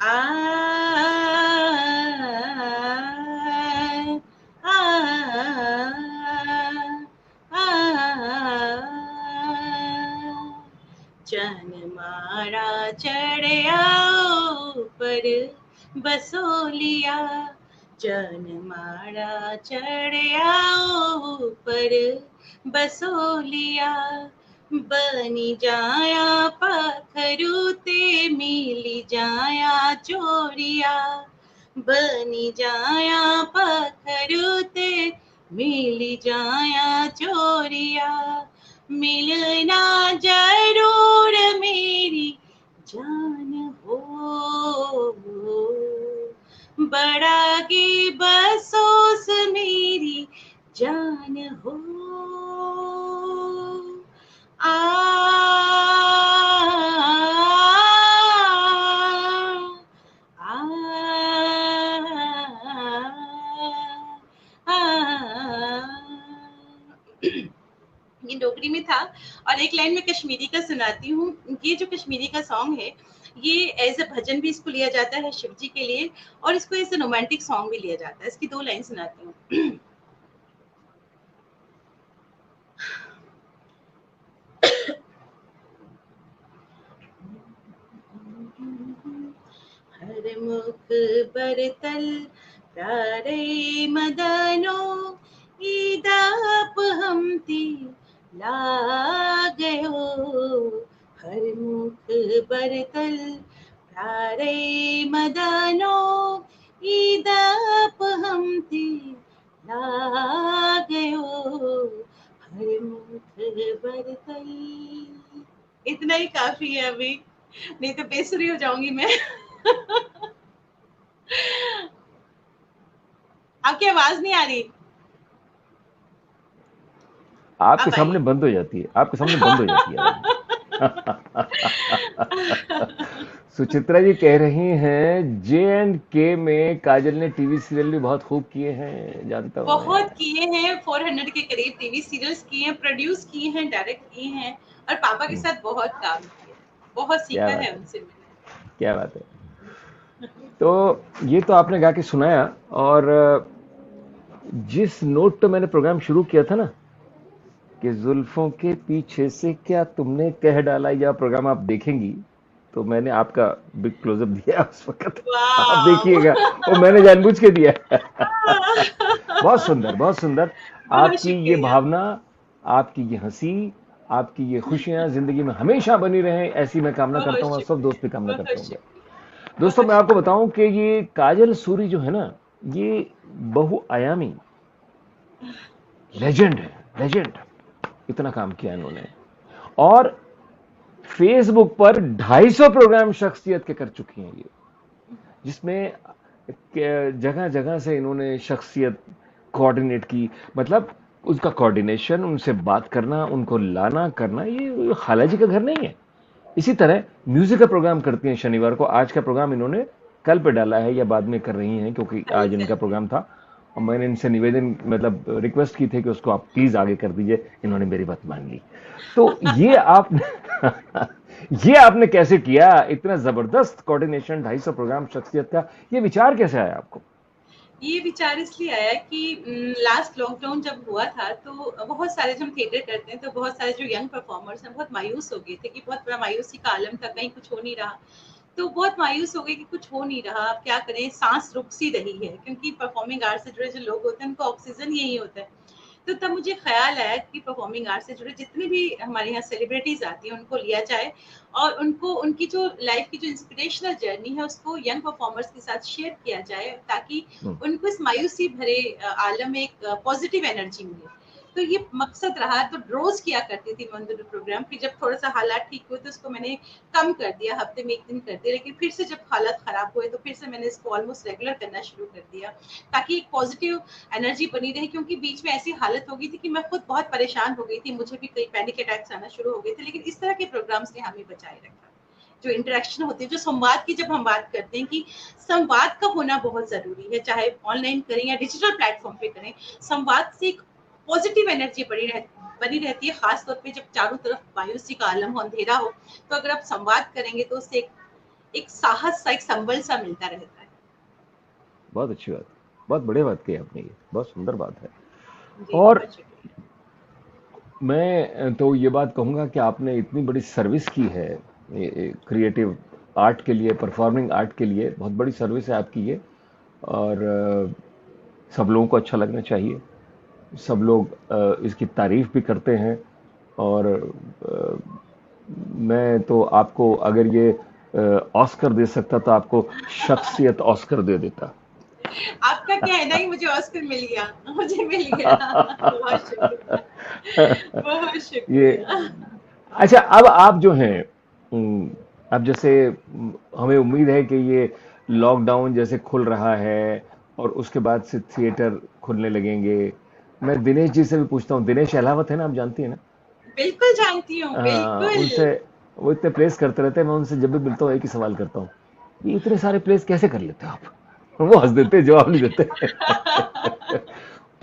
आ चन मारा चढ़िया ऊपर बसोलिया, चन मारा चढ़िया ऊपर बसोलिया, बनी जाया पखरू ते मिली जाया चोरिया, बनी जाया पखरू ते मिली जाया चोरिया, मिलना जरूर मेरी जान हो, बड़ा की बसोस मेरी लाइन मैं कश्मीरी का सुनाती हूँ। ये जो कश्मीरी का सॉन्ग है, ये एज अ भजन भी इसको लिया जाता है शिव जी के लिए, और इसको एज अ रोमांटिक सॉन्ग भी लिया जाता है। इसकी 2 लाइन सुनाती हूँ। हर मुख बरतल प्रारे मदनो, ईदाप हमती लागयो। हर मुख बरतल प्रारे मदनो, ईदाप हमती लागयो। हर मुख बरतल। इतना ही काफी है अभी, नहीं तो बेसुरी हो जाऊंगी मैं। आपकी आवाज नहीं आ रही। आपके अब आई। सामने बंद हो जाती है, आपके सामने बंद हो जाती है आवाज। सुचित्रा जी कह रही हैं J&K में काजल ने टीवी सीरियल भी बहुत खूब किए हैं, जानता हूं मैं। बहुत किए हैं, 400 के करीब टीवी सीरियल्स किए हैं, प्रोड्यूस किए हैं, डायरेक्ट किए हैं, और पापा के साथ बहुत काम किया है, बहुत क्या सीखा बात है है, उनसे मैंने। क्या बात है। तो ये तो आपने गा के सुनाया, और जिस नोट पे मैंने प्रोग्राम शुरू किया था ना कि जुल्फों के पीछे से क्या तुमने कह डाला, या प्रोग्राम आप देखेंगी तो मैंने आपका बिग क्लोजअप दिया उस वक्त, आप वाह। देखिएगा, वो मैंने जानबूझ के दिया। बहुत सुंदर, बहुत सुंदर। बहुत आपकी ये शुक्रिया। भावना, आपकी ये हंसी, आपकी ये खुशियां जिंदगी में हमेशा बनी रहें, ऐसी मैं कामना करता बहुत हूँ, और सब दोस्त भी शुक्रिया। कामना करते बहुत होंगे। शुक्रिया। दोस्तों, बहुत मैं आपको शुक्रिया। बताऊं कि ये काजल सूरी जो है ना, ये बहुआयामी लेजेंड है, लेजेंड। इतना काम किया इन्होंने, और फेसबुक पर 250 प्रोग्राम शख्सियत के कर चुकी हैं ये, जिसमें जगह जगह से इन्होंने शख्सियत कोऑर्डिनेट की। मतलब उसका कोऑर्डिनेशन, उनसे बात करना, उनको लाना करना, ये खाला जी का घर नहीं है। इसी तरह म्यूजिक का प्रोग्राम करती हैं शनिवार को। आज का प्रोग्राम इन्होंने कल पे डाला है, या बाद में कर रही हैं, क्योंकि कल आज इनका करते प्रोग्राम था, और मैंने इनसे निवेदन, मतलब रिक्वेस्ट की थी कि उसको आप प्लीज आगे कर दीजिए। इन्होंने मेरी बात मान ली। तो ये आपने ये आपने कैसे किया, इतना जबरदस्त कोऑर्डिनेशन, 250 प्रोग्राम शख्सियत का, ये विचार कैसे आया आपको? ये विचार इसलिए आया कि लास्ट लॉकडाउन जब हुआ था, तो बहुत सारे, जब हम थिएटर करते हैं तो बहुत सारे जो यंग परफॉर्मर्स हैं बहुत मायूस हो गए थे, कि बहुत बड़ा मायूसी का आलम था, कहीं कुछ हो नहीं रहा। तो बहुत मायूस हो गए कि कुछ हो नहीं रहा, अब क्या करें, सांस रुक सी रही है, क्योंकि परफॉर्मिंग आर्ट से जुड़े जो लोग होते हैं उनको ऑक्सीजन यही होता है। तो तब मुझे ख्याल आया कि परफॉर्मिंग आर्ट से जुड़े जितने भी हमारे यहाँ सेलिब्रिटीज आती हैं उनको लिया जाए, और उनको उनकी जो लाइफ की जो इंस्पिरेशनल जर्नी है उसको यंग परफॉर्मर्स के साथ शेयर किया जाए, ताकि उनको इस मायूसी भरे आलम में एक पॉजिटिव एनर्जी मिले। तो ये मकसद रहा। तो रोज किया करती थी मैं प्रोग्राम, फिर जब थोड़ा सा हालात ठीक हुए तो उसको मैंने कम कर दिया, हफ्ते में 1 दिन कर दिया, लेकिन फिर से जब हालात खराब हुए तो फिर से मैंने इसको ऑलमोस्ट रेगुलर करना शुरू कर दिया, ताकि एक पॉजिटिव एनर्जी बनी रहे। क्योंकि बीच में ऐसी हालत हो गई थी कि मैं खुद बहुत परेशान हो गई थी, मुझे भी कई पैनिक अटैक्स आना शुरू हो गए थे, लेकिन इस तरह के प्रोग्राम्स ने हमें बचाए रखा। जो इंटरेक्शन होती है, जो संवाद की जब हम बात करते हैं कि संवाद का होना बहुत जरूरी है, चाहे ऑनलाइन करें या डिजिटल प्लेटफॉर्म पे करें, संवाद से एक पॉजिटिव एनर्जी बनी रहती है। खास तौर पे जब चारों तरफ मायूसी का आलम हो, अंधेरा हो, तो अगर आप संवाद करेंगे तो उससे एक साहस सा, एक संबल सा मिलता रहता है। बहुत अच्छी बात, बहुत बढ़िया बात कही आपने, ये बहुत सुंदर बात है। जी और बहुत शुक्रिया। मैं तो ये बात कहूंगा कि आपने इतनी बड़ी सर्विस की है क्रिएटिव आर्ट के लिए, परफॉर्मिंग आर्ट के लिए, बहुत बड़ी सर्विस है आपकी ये। और सब लोगों को अच्छा लगना चाहिए, सब लोग इसकी तारीफ भी करते हैं। और अ, मैं तो आपको, अगर ये ऑस्कर दे सकता तो आपको शख्सियत ऑस्कर दे देता। आपका कहना ही मुझे ऑस्कर मिल गया, मुझे मिल गया। बहुत शुक्रिया। बहुत ये, शुक्रिया। अच्छा, अब आप जो हैं, अब जैसे हमें उम्मीद है कि ये लॉकडाउन जैसे खुल रहा है और उसके बाद से थिएटर खुलने लगेंगे। मैं दिनेश जी से भी पूछता हूँ, दिनेश अहलावत है ना, आप जानती है ना? बिल्कुल जानती हूँ, बिल्कुल। उनसे, वो इतने प्लेस करते रहते हैं, मैं उनसे जब भी मिलता हूँ एक ही सवाल करता हूँ, ये इतने सारे प्लेस कैसे कर लेते हो आप? वो हंस देते हैं, जवाब नहीं देते।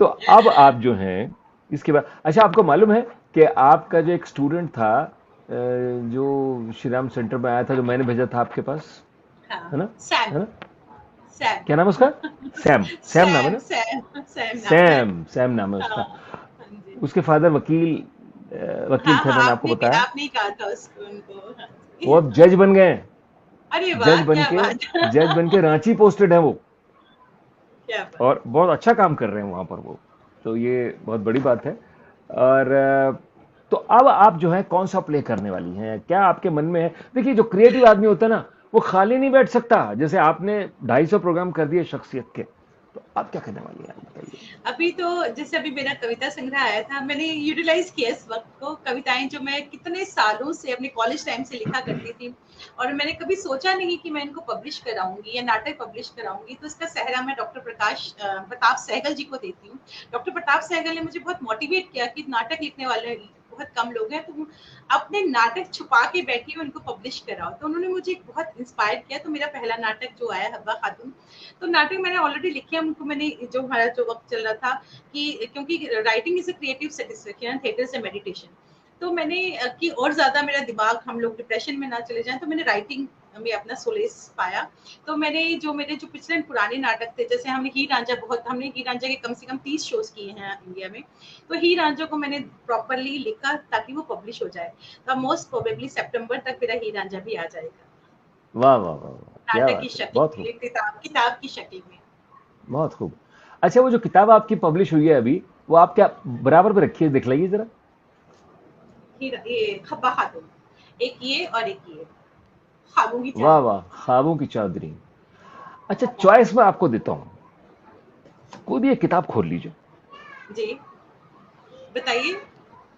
तो अब आप जो हैं, इसके बाद, अच्छा, आपको मालूम है कि आपका जो एक स्टूडेंट था जो श्री राम सेंटर में आया था, जो मैंने भेजा था आपके पास, हाँ, है ना? सैम। है ना? सैम। क्या नाम है उसका? सैम। सैम नाम है सैम ना? सैम सैम नाम है। सैम, सैम नाम है हाँ उसका। हाँ जी। उसके फादर वकील वकील हाँ थे, हाँ, मैंने आपको बताया। आपने ही कहा था उसको, उनको। हाँ वो जी। अब जज बन गए। अरे जज वाह, बन क्या के बात जज बन के रांची पोस्टेड है वो, क्या बात। और बहुत अच्छा काम कर रहे हैं वहां पर वो। तो ये बहुत बड़ी बात है। और तो अब आप जो है कौन सा प्ले करने वाली हैं, क्या आपके मन में है? देखिए, जो क्रिएटिव आदमी होता है ना, वो खाली नहीं बैठ सकता। जैसे आपने 250 प्रोग्राम कर दिए शख्सियत के, तो आप क्या करने वाली हैं, आप बताइए। अभी तो जैसे अभी मेरा कविता संग्रह आया था, मैंने यूटिलाइज किया इस वक्त को। कविताएं जो मैं कितने सालों से अपने कॉलेज टाइम से लिखा करती थी, और मैंने कभी सोचा नहीं कि मैं इनको पब्लिश कराऊंगी या नाटक पब्लिश कराऊंगी, तो इसका सहरा मैं डॉक्टर प्रताप सहगल जी को देती हूँ। डॉक्टर प्रताप सहगल ने मुझे बहुत मोटिवेट किया कि नाटक लिखने वाले बहुत कम लोग हैं, तुम अपने नाटक छुपा के बैठी हो, इनको पब्लिश कराओ। तो उन्होंने मुझे बहुत इंस्पायर किया। तो मेरा पहला नाटक जो आया, हब्बा खातून, तो नाटक मैंने ऑलरेडी लिखे हैं उनको। मैंने जो हमारा जो वक्त चल रहा था कि क्योंकि writing is a creative satisfaction, theatre से मेडिटेशन, तो मैंने कि और ज्यादा मेरा दिमाग, हम लोग डिप्रेशन में ना चले जाएं, तो मैंने राइटिंग में अपना सोलेस पाया। तो मैंने जो मेरे जो पिछले पुराने नाटक थे, जैसे हमने हीर रांझा, हमने हीर रांझा के कम से कम 30 शोज किए हैं इंडिया में। तो हीर रांझा को मैंने प्रॉपरली लिखा ताकि वो पब्लिश हो जाए। तो मोस्ट प्रोबेबली सितंबर तक मेरा हीर रांझा भी आ जाएगा, वाह वाह वाह वाह, क्या नाटक की बात है, शक्ल बहुत खूब। में, किताब की शक्ल में। बहुत खूब। अच्छा, वो जो किताब आपकी पब्लिश हुई है अभी, वो आप क्या बराबर पे रखिए, दिखलाइए जरा। ये हब्बा खातून, एक ये और एक ये, ख्वाबों की वाह चांदनी। वाह, ख्वाबों की चादरी। अच्छा, चॉइस मैं आपको देता हूं, कोई भी एक किताब खोल लीजिए। जी, बताइए,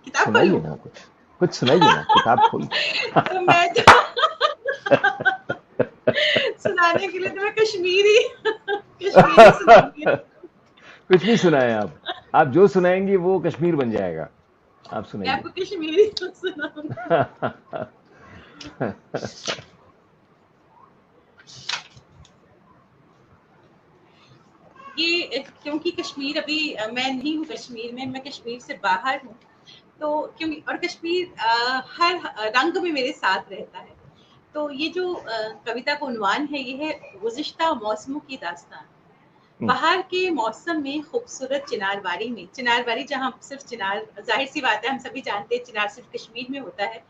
किताब सुनाइए खोलूं? ना कुछ, कुछ सुनाइए ना, किताब खोल। तो मैं तो सुनाने के लिए तो मैं कश्मीरी कश्मीरी सुनाऊंगी। कुछ भी सुनाएं आप जो सुनाएंगी वो कश्मीर बन जाएगा। आप मैं सुनाइए। आपको कश्मीरी सुनाऊंगी। ये क्योंकि कश्मीर अभी मैं नहीं हूँ कश्मीर में, मैं कश्मीर से बाहर हूँ। तो क्योंकि और कश्मीर हर रंग में मेरे साथ रहता है। तो ये जो कविता का उन्वान है, ये है गुज़िश्ता मौसमों की दास्तान। बाहर के मौसम में खूबसूरत चिनारवारी में, चिनारवारी जहाँ सिर्फ चिनार, जाहिर सी बात है हम सभी जानते हैं चिनार सिर्फ कश्मीर में होता है।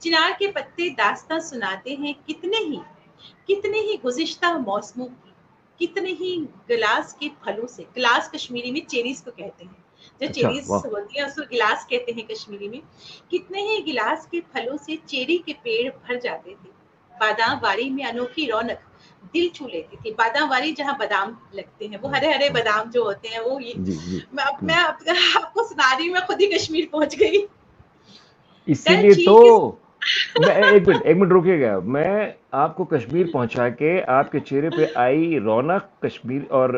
चिनार के पत्ते दास्तां सुनाते हैं कितने ही गुज़िश्ता मौसमों की, कितने ही गिलास के फलों से। गिलास कश्मीरी में चेरीज को कहते हैं, जो अच्छा, चेरीज वाह। होती है उसको गिलास कहते हैं कश्मीरी में। कितने ही गिलास के फलों से चेरी के पेड़ भर जाते थे। बादाम वारी में अनोखी रौनक दिल छू लेती थी। बादाम वारी जहाँ बादाम लगते हैं, वो हरे हरे बादाम जो होते हैं, वो ये जी जी। मैं आपको सुना रही हूँ, मैं खुद ही कश्मीर पहुंच गई। डल इसीलिए तो झील के मैं, एक मिनट रुकिएगा, मैं आपको कश्मीर पहुंचा के आपके चेहरे पे आई रौनक कश्मीर और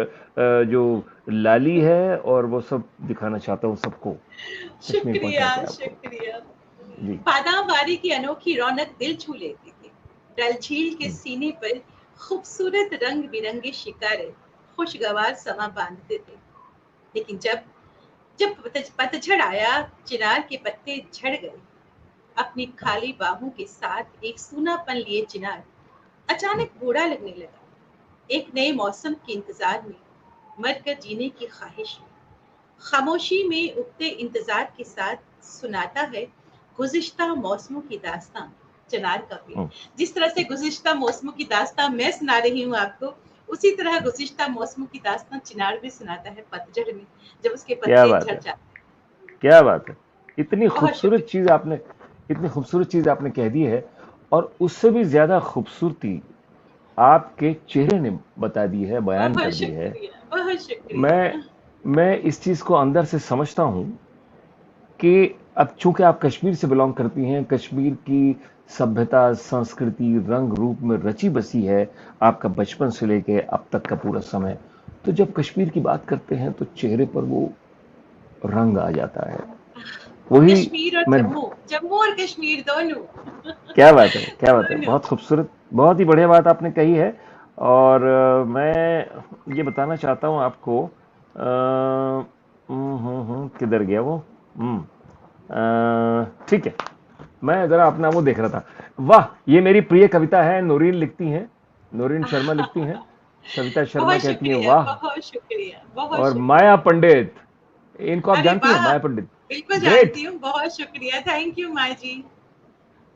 जो लाली है और वो सब दिखाना चाहता हूँ सबको, कश्मीर पहुंचा शुक्रिया के आपको। शुक्रिया। जी। बादामवारी की अनोखी रौनक दिल छू लेती थी। डल झील के सीने पर खूबसूरत रंग बिरंगे शिकारे खुशगवार समा बांधते थे। लेकिन जब जब पतझड़ आया, चिनार के पत्ते झड़ गए। अपनी खाली बाहों के साथ एक सूनापन लिए चिनार अचानक बूढ़ा लगने लगा। एक नए मौसम के इंतजार में, मरकर जीने की ख्वाहिश में, खामोशी में उगते इंतजार के साथ सुनाता है गुज़िश्ता मौसमों की दास्तां चिनार का पेड़। जिस तरह से गुज़िश्ता मौसमों की दास्तां मैं सुना रही हूँ आपको, उसी तरह गुज़िश्ता मौसमों की दास्तां चिनार भी सुनाता है पतझड़ में, जब उसके क्या पत्ते बात झड़ है, जाते क्या बात है। इतनी हैं। बहुत खूबसूरत शुक्रिया। चीज आपने इतनी खूबसूरत चीज आपने कह दी है, और उससे भी ज्यादा खूबसूरती आपके चेहरे ने बता दी है, बयान बहुत कर दी है। शुक्रिया, बहुत मैं शुक्रिया। मैं इस चीज को अंदर से समझता हूं कि अब चूंकि आप कश्मीर से बिलोंग करती हैं, कश्मीर की सभ्यता, संस्कृति, रंग रूप में रची बसी है आपका बचपन से लेके अब तक का पूरा समय। तो जब कश्मीर की बात करते हैं तो चेहरे पर वो रंग आ जाता है। वही कश्मीर और मैं, जम्मू, जम्मू और कश्मीर दोनों क्या बात है, क्या बात है, दोनों। बहुत खूबसूरत, बहुत ही बढ़िया बात आपने कही है। और मैं ये बताना चाहता हूँ आपको, किधर गया वो? हम्म ठीक है, मैं जरा अपना वो देख रहा था। वाह, ये मेरी प्रिय कविता है, नोरीन लिखती हैं, नोरीन शर्मा लिखती हैं। सविता शर्मा कहती हैं वाह। बहुत शुक्रिया, बहुत और माया शुक्रिया। पंडित, इनको आप अरे जानती हैं, वाह, माया पंडित? बिल्कुल ग्रेट। जानती हूँ, बहुत शुक्रिया, थैंक यू माँ जी।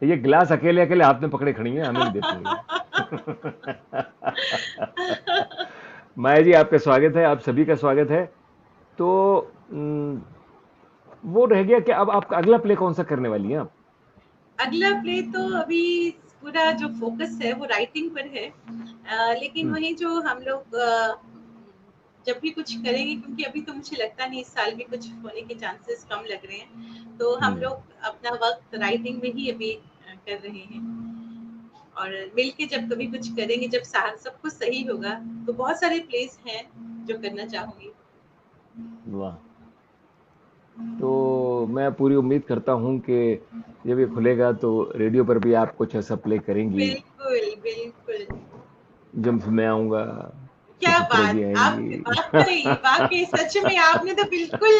ये गिलास अकेले अकेले हाथ में पकड़े खड़ी हैं, हमें नहीं दे पाएंगी। माया जी, आपका स्वागत है, आप सभी का स्वागत है। तो वो रह गया कि अब आपका अगला प्ले कौन सा करने वाली हैं आप? अगला प्ले तो अभी पूरा जो फोकस है वो राइटिंग पर है, लेकिन हम्म, वही जो हम लोग जब भी कुछ करेंगे, क्योंकि अभी तो मुझे लगता नहीं इस साल भी कुछ होने के चांसेस कम लग रहे हैं, तो हम हम्म, लोग अपना वक्त राइटिंग में ही अभी कर रहे हैं। और मिलके जब कभी कुछ करेंगे, जब सब कुछ सही होगा, तो बहुत सारे प्लेस हैं जो करना चाहूंगी। वाह। तो मैं पूरी उम्मीद करता हूं कि जब ये खुलेगा तो रेडियो पर भी आप कुछ ऐसा प्ले करेंगी। बिल्कुल बिल्कुल। जब मैं आऊंगा, क्या सुचित्रा बात, जी आप आएंगी। वाकई वाकई सच में आपने तो बिल्कुल,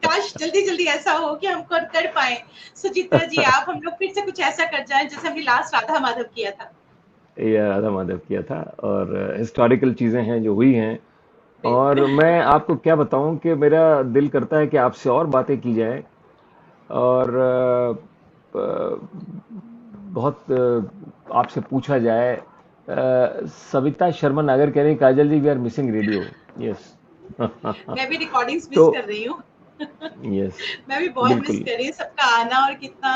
काश जल्दी जल्दी ऐसा हो कि हम कर पाए। सुचित्रा जी, आप हम लोग फिर से कुछ ऐसा कर जाए जैसे हमने लास्ट राधा माधव किया था। ये राधा माधव किया था, और हिस्टोरिकल चीजें हैं जो हुई हैं। और बिल्कुल। मैं आपको क्या बताऊं कि मेरा दिल करता है कि आपसे और बातें की जाए। और बहुत आपसे पूछा जाए। सविता शर्मा नागर कह रही, Kajal ji we are missing radio. Yes. मैं भी रिकॉर्डिंग्स तो मिस कर रही हूँ। यस, मैं भी बहुत मिस बिल्कुल। कर रही हूँ सबका आना, और कितना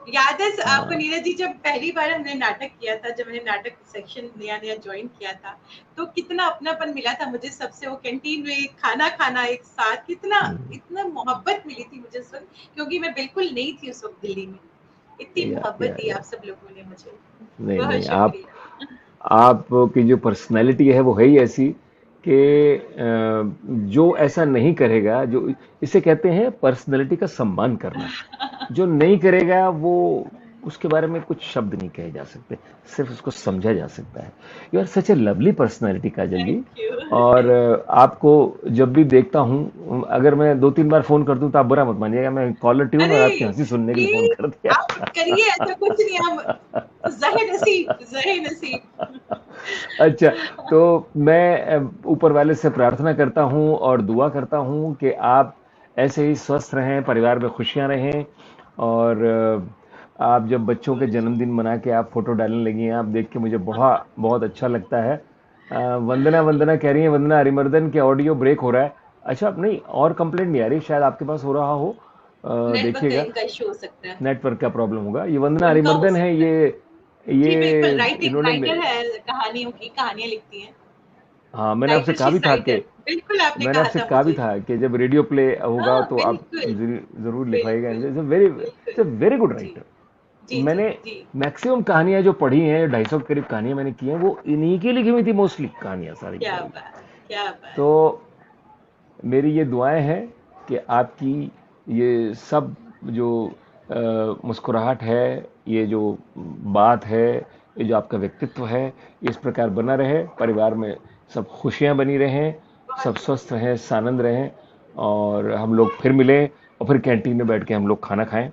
याद है आपको हाँ, नीरज जी, जब पहली बार हमने नाटक किया था, जब मैंने नाटक सेक्शन नया नया ज्वाइन किया था, तो कितना अपनापन मिला था मुझे सबसे, वो कैंटीन में खाना खाना एक साथ, कितना हम्म, इतना मोहब्बत मिली थी मुझे उस वक्त, क्योंकि मैं बिल्कुल नहीं थी उस वक्त दिल्ली में। इतनी मोहब्बत दी या आप सब लोगों ने मुझे। नहीं बहुत नहीं, शुक्रिया। आपकी जो पर्सनैलिटी है वो है ही ऐसी कि जो ऐसा नहीं करेगा, जो इसे कहते हैं पर्सनैलिटी का सम्मान करना। जो नहीं करेगा वो, उसके बारे में कुछ शब्द नहीं कहे जा सकते, सिर्फ उसको समझा जा सकता है। You are such a lovely personality, Kajal ji. Thank you. और थैंक आपको जब भी देखता हूं, अगर मैं 2-3 बार फोन कर दूं तो आप बुरा मत मानिएगा, मैं कॉलर ट्यून और अरे आपकी हंसी सुनने के लिए फोन प्लीज, कर आप करिए, ऐसा कुछ नहीं, हम जहे नसीब, जहे नसीब। अच्छा, तो मैं ऊपर वाले से प्रार्थना करता हूँ और दुआ करता हूँ कि आप ऐसे ही स्वस्थ रहें, परिवार में खुशियां रहें। और आप जब बच्चों के जन्मदिन मना के आप फोटो डालने लगी हैं, आप देख के मुझे बहुत अच्छा लगता है। वंदना वंदना कह रही है, वंदना अरिमर्दन के ऑडियो ब्रेक हो रहा है। अच्छा, नहीं, और कंप्लेंट नहीं आ रही, शायद आपके पास हो रहा हो। नेटवर्क का देखिएगा, इनका इशू हो सकता है। नेटवर्क का प्रॉब्लम होगा। ये वंदना उनका हो अरिमर्दन है, सकता है। ये जी बिल्कुल, राइटिंग इन्होंने राइटर है, कहानियों की कहानियां लिखती हैं। हाँ, मैंने आपसे राइटर, कहा शी भी इज था कि राइटर, बिल्कुल आपने मैंने कहा आपसे था कहा भी मुझे। था कि जब रेडियो प्ले होगा हाँ तो आप बिल्कुल। जरूर लिखवाइएगा। बिल्कुल इट्स बिल्कुल। अ वेरी गुड जी राइटर। जी जी मैंने जी। मैक्सिमम कहानियां जो पढ़ी हैं, 250 के करीब कहानियां मैंने की हैं, वो इन्हीं की लिखी हुई थी, मोस्टली कहानियां सारी की क्या सारी। बात, क्या तो बात। मेरी ये दुआएं हैं कि आपकी ये सब जो मुस्कुराहट है, ये जो बात है, ये जो आपका व्यक्तित्व है, इस प्रकार बना रहे, परिवार में सब खुशियां बनी रहें, सब बहुत स्वस्थ शुक्रिया। रहें, सानंद रहें। और हम लोग फिर मिलें और फिर कैंटीन में बैठ के हम लोग खाना खाएं।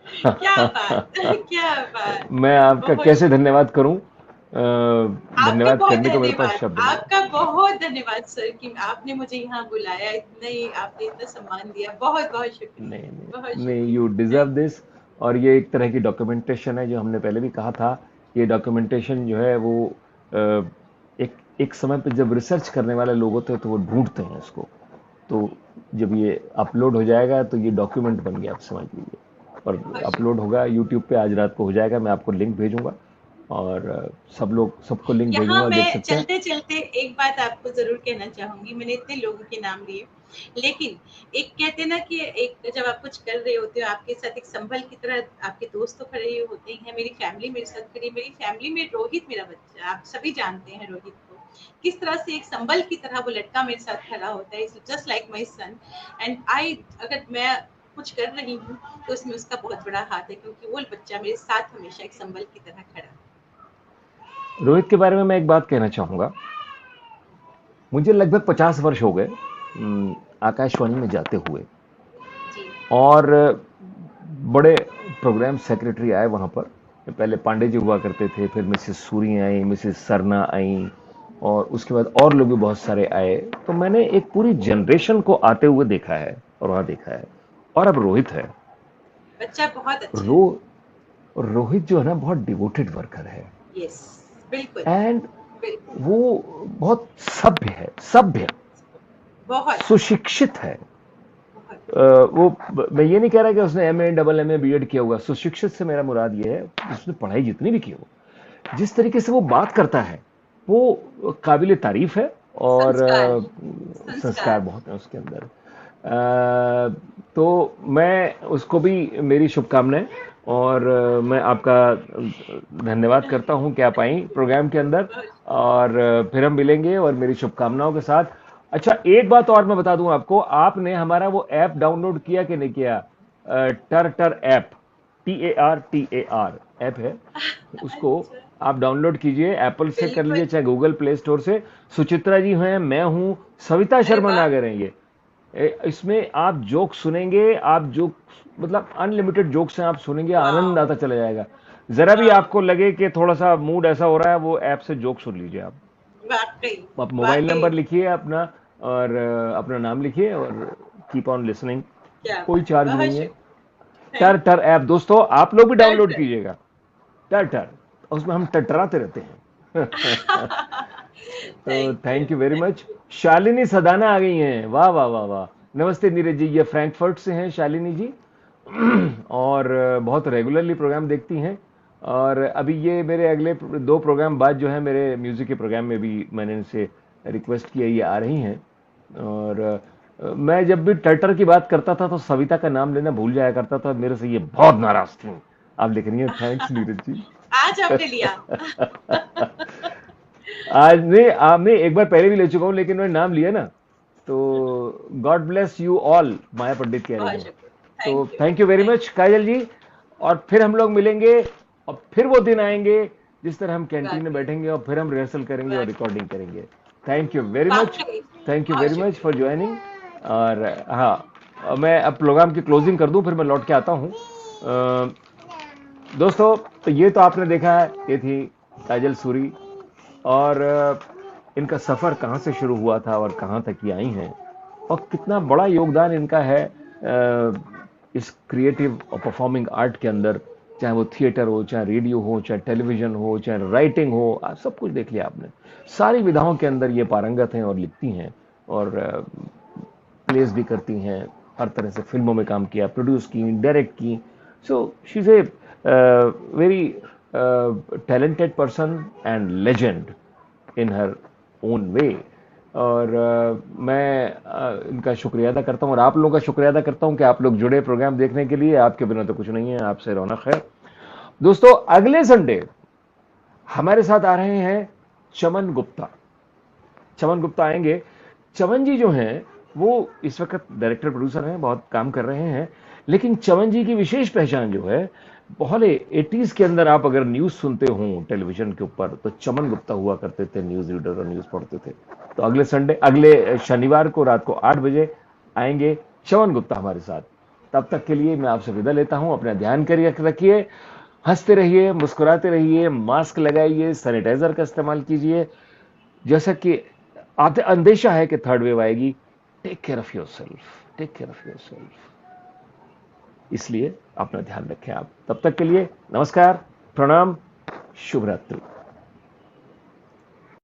क्या बात, क्या बात। मैं आपका बहुत कैसे शुक्रिया। धन्यवाद करूं? आपका धन्यवाद बहुत करने को मेरे पास धन्यवाद, शब्द नहीं आपका है। बहुत धन्यवाद सर, कि आपने मुझे यहाँ बुलाया, इतना ही आपने इतना सम्मान दिया, बहुत बहुत शुक्रिया। नहीं नहीं बहुत नहीं, शुक्रिया, यू डिजर्व थैंक दिस। और ये एक तरह की डॉक्यूमेंटेशन है, जो हमने पहले भी कहा था। ये डॉक्यूमेंटेशन जो है वो अ, एक एक समय पे जब रिसर्च करने वाले लोग होते हैं तो वो ढूंढते हैं इसको। तो जब ये अपलोड हो जाएगा तो ये डॉक्यूमेंट बन गया, आप समझ लीजिए। और बहुत अपलोड शुक्रिया। होगा यूट्यूब पे, आज रात को हो जाएगा, मैं आपको लिंक भेजूंगा। और सब लोग, सबको लिंक यहाँ भेजूंगा, देख मैं सकते हैं। चलते चलते एक बात आपको जरूर कहना चाहूंगी, मैंने इतने लोगों के नाम लिए, लेकिन एक कहते हैं ना कि एक जब आप कुछ कर रहे होते हो, आपके साथ एक संभल की तरह आपके दोस्त तो खड़े होते हैं, मेरी फैमिली मेरे साथ खड़ी, मेरी फैमिली में रोहित मेरा बच्चा, आप सभी जानते हैं रोहित को, किस तरह से एक संभल की तरह वो लड़का मेरे साथ खड़ा होता है, just like my son. And I, अगर मैं कुछ कर रही हूँ तो उसमें उसका बहुत बड़ा हाथ है, क्योंकि वो बच्चा मेरे साथ हमेशा एक संभल की तरह खड़ा है। रोहित के बारे में मैं एक बात कहना चाहूंगा। मुझे लगभग 50 वर्ष हो गए आकाशवाणी में जाते हुए। जी। और बड़े प्रोग्राम सेक्रेटरी आए वहां पर। पहले पांडे जी हुआ करते थे, फिर मिसेस सूरी आई, मिसेस सरना आई, और उसके बाद और लोग भी बहुत सारे आए। तो मैंने एक पूरी जनरेशन को आते हुए देखा है और वहां देखा है। और अब रोहित है। बच्चा बहुत अच्छा है। रो रोहित जो है ना, बहुत डिवोटेड वर्कर है। यस, बिल्कुल एंड बिल्कुल। वो बहुत सभ्य है, सभ्य, बहुत सुशिक्षित है। बहुत। वो, मैं ये नहीं कह रहा कि उसने एमए, डबल एमए, बीएड किया हुआ। सुशिक्षित से मेरा मुराद ये है उसने पढ़ाई जितनी भी की हो, जिस तरीके से वो बात करता है वो काबिल तारीफ है। और संस्कार, संस्कार संस्कार। बहुत है उसके अंदर। तो मैं उसको भी मेरी शुभकामनाएं, और मैं आपका धन्यवाद करता हूं कि आप आई प्रोग्राम के अंदर। और फिर हम मिलेंगे, और मेरी शुभकामनाओं के साथ। अच्छा, एक बात और मैं बता दूं आपको, आपने हमारा वो ऐप डाउनलोड किया कि नहीं किया? टर टर ऐप, TAR ऐप है, उसको अच्छा, आप डाउनलोड कीजिए, एप्पल से कर लीजिए बिल्कुल। चाहे गूगल प्ले स्टोर से। सुचित्रा जी हैं, मैं हूं, सविता अरे शर्मा वाह! नागर हैं ये। इसमें आप जोक सुनेंगे, आप जोक, मतलब अनलिमिटेड जोक्स हैं, आप सुनेंगे, आनंद वाओ! आता चला जाएगा। जरा भी वाओ! आपको लगे कि थोड़ा सा मूड ऐसा हो रहा है, वो ऐप से जोक सुन लीजिए आप। वाक़ई, आप मोबाइल वाक़ई। नंबर लिखिए अपना, और अपना नाम लिखिए, और कीप ऑन लिसनिंग। क्या कोई बात है! चार्ज बहुत नहीं है। शुक्रिया। टर थैंक यू। टर ऐप दोस्तों, आप लोग भी डर, डाउनलोड डर। कीजिएगा। टर टर, उसमें हम टटराते रहते हैं। तो thank you, thank you very thank much. You. Shalini Sadana आ गई हैं, वाह वाह वाह वाह। नमस्ते नीरज जी, ये फ्रैंकफर्ट से हैं शालिनी जी। और बहुत रेगुलरली प्रोग्राम देखती हैं। और अभी ये मेरे अगले 2 प्रोग्राम बाद जो है, मेरे म्यूजिक के प्रोग्राम में भी मैंने इनसे रिक्वेस्ट किया, ये आ रही हैं। और मैं जब भी टर्टर की बात करता था तो सविता का नाम लेना भूल जाया करता था, मेरे से ये बहुत नाराज थी। आप लिख रही हैं, थैंक्स नीरज जी। आज आपने लिया। आज नहीं, मैं एक बार पहले भी ले चुका हूं, लेकिन मैंने नाम लिया ना, तो God bless you all, Maya Pandit कह रही बहुत हैं। शुक्रिया। तो thank you, thank you very thank much Kajal ji. और फिर हम लोग मिलेंगे, और फिर वो दिन आएंगे जिस तरह हम यू। कैंटीन में वाक़ई, बैठेंगे, और फिर हम रिहर्सल करेंगे और वाक़ई, रिकॉर्डिंग करेंगे। Thank you very much. वाक़ई। थैंक यू बहुत वेरी मच फॉर शुक्रिया। ज्वाइनिंग। और हाँ, मैं अब प्रोग्राम की क्लोजिंग कर दूं, फिर मैं लौट के आता हूं। दोस्तों, तो ये तो आपने देखा है, ये थी काजल सूरी। और इनका सफर कहां से शुरू हुआ था और कहां तक ये आई हैं, और कितना बड़ा योगदान इनका है इस क्रिएटिव और परफॉर्मिंग आर्ट के अंदर। चाहे वो थिएटर हो, चाहे रेडियो हो, चाहे टेलीविजन हो, चाहे राइटिंग हो, आप सब कुछ देख लिया आपने। सारी विधाओं के अंदर ये पारंगत हैं और लिखती हैं, और प्लेस भी करती हैं। हर तरह से फिल्मों में काम किया, प्रोड्यूस की, डायरेक्ट की। So she is a very talented person and legend in her own way. और मैं इनका शुक्रिया अदा करता हूँ, और आप लोगों का शुक्रिया अदा करता हूँ कि आप लोग जुड़े प्रोग्राम देखने के लिए। आपके बिना तो कुछ नहीं है, आपसे रौनक है। दोस्तों, अगले संडे हमारे साथ आ रहे हैं चमन गुप्ता। चमन गुप्ता आएंगे। चमन जी जो हैं, वो इस वक्त डायरेक्टर प्रोड्यूसर हैं, बहुत काम कर रहे हैं। लेकिन चमन जी की विशेष पहचान जो है, पहले 80s के अंदर आप अगर न्यूज सुनते हो टेलीविजन के ऊपर, तो चमन गुप्ता हुआ करते थे, न्यूज रीडर और न्यूज पढ़ते थे। तो अगले शनिवार को रात को 8 बजे आएंगे चमन गुप्ता हमारे साथ। तब तक के लिए मैं आपसे विदा लेता हूं। अपना ध्यान करिए, रखिए, हंसते रहिए, मुस्कुराते रहिए, मास्क लगाइए, सैनिटाइजर का इस्तेमाल कीजिए। जैसा कि अंदेशा है कि थर्ड वेव आएगी, take care of yourself, take care of yourself. इसलिए अपना ध्यान रखें आप। तब तक के लिए नमस्कार, प्रणाम, शुभ रात्रि।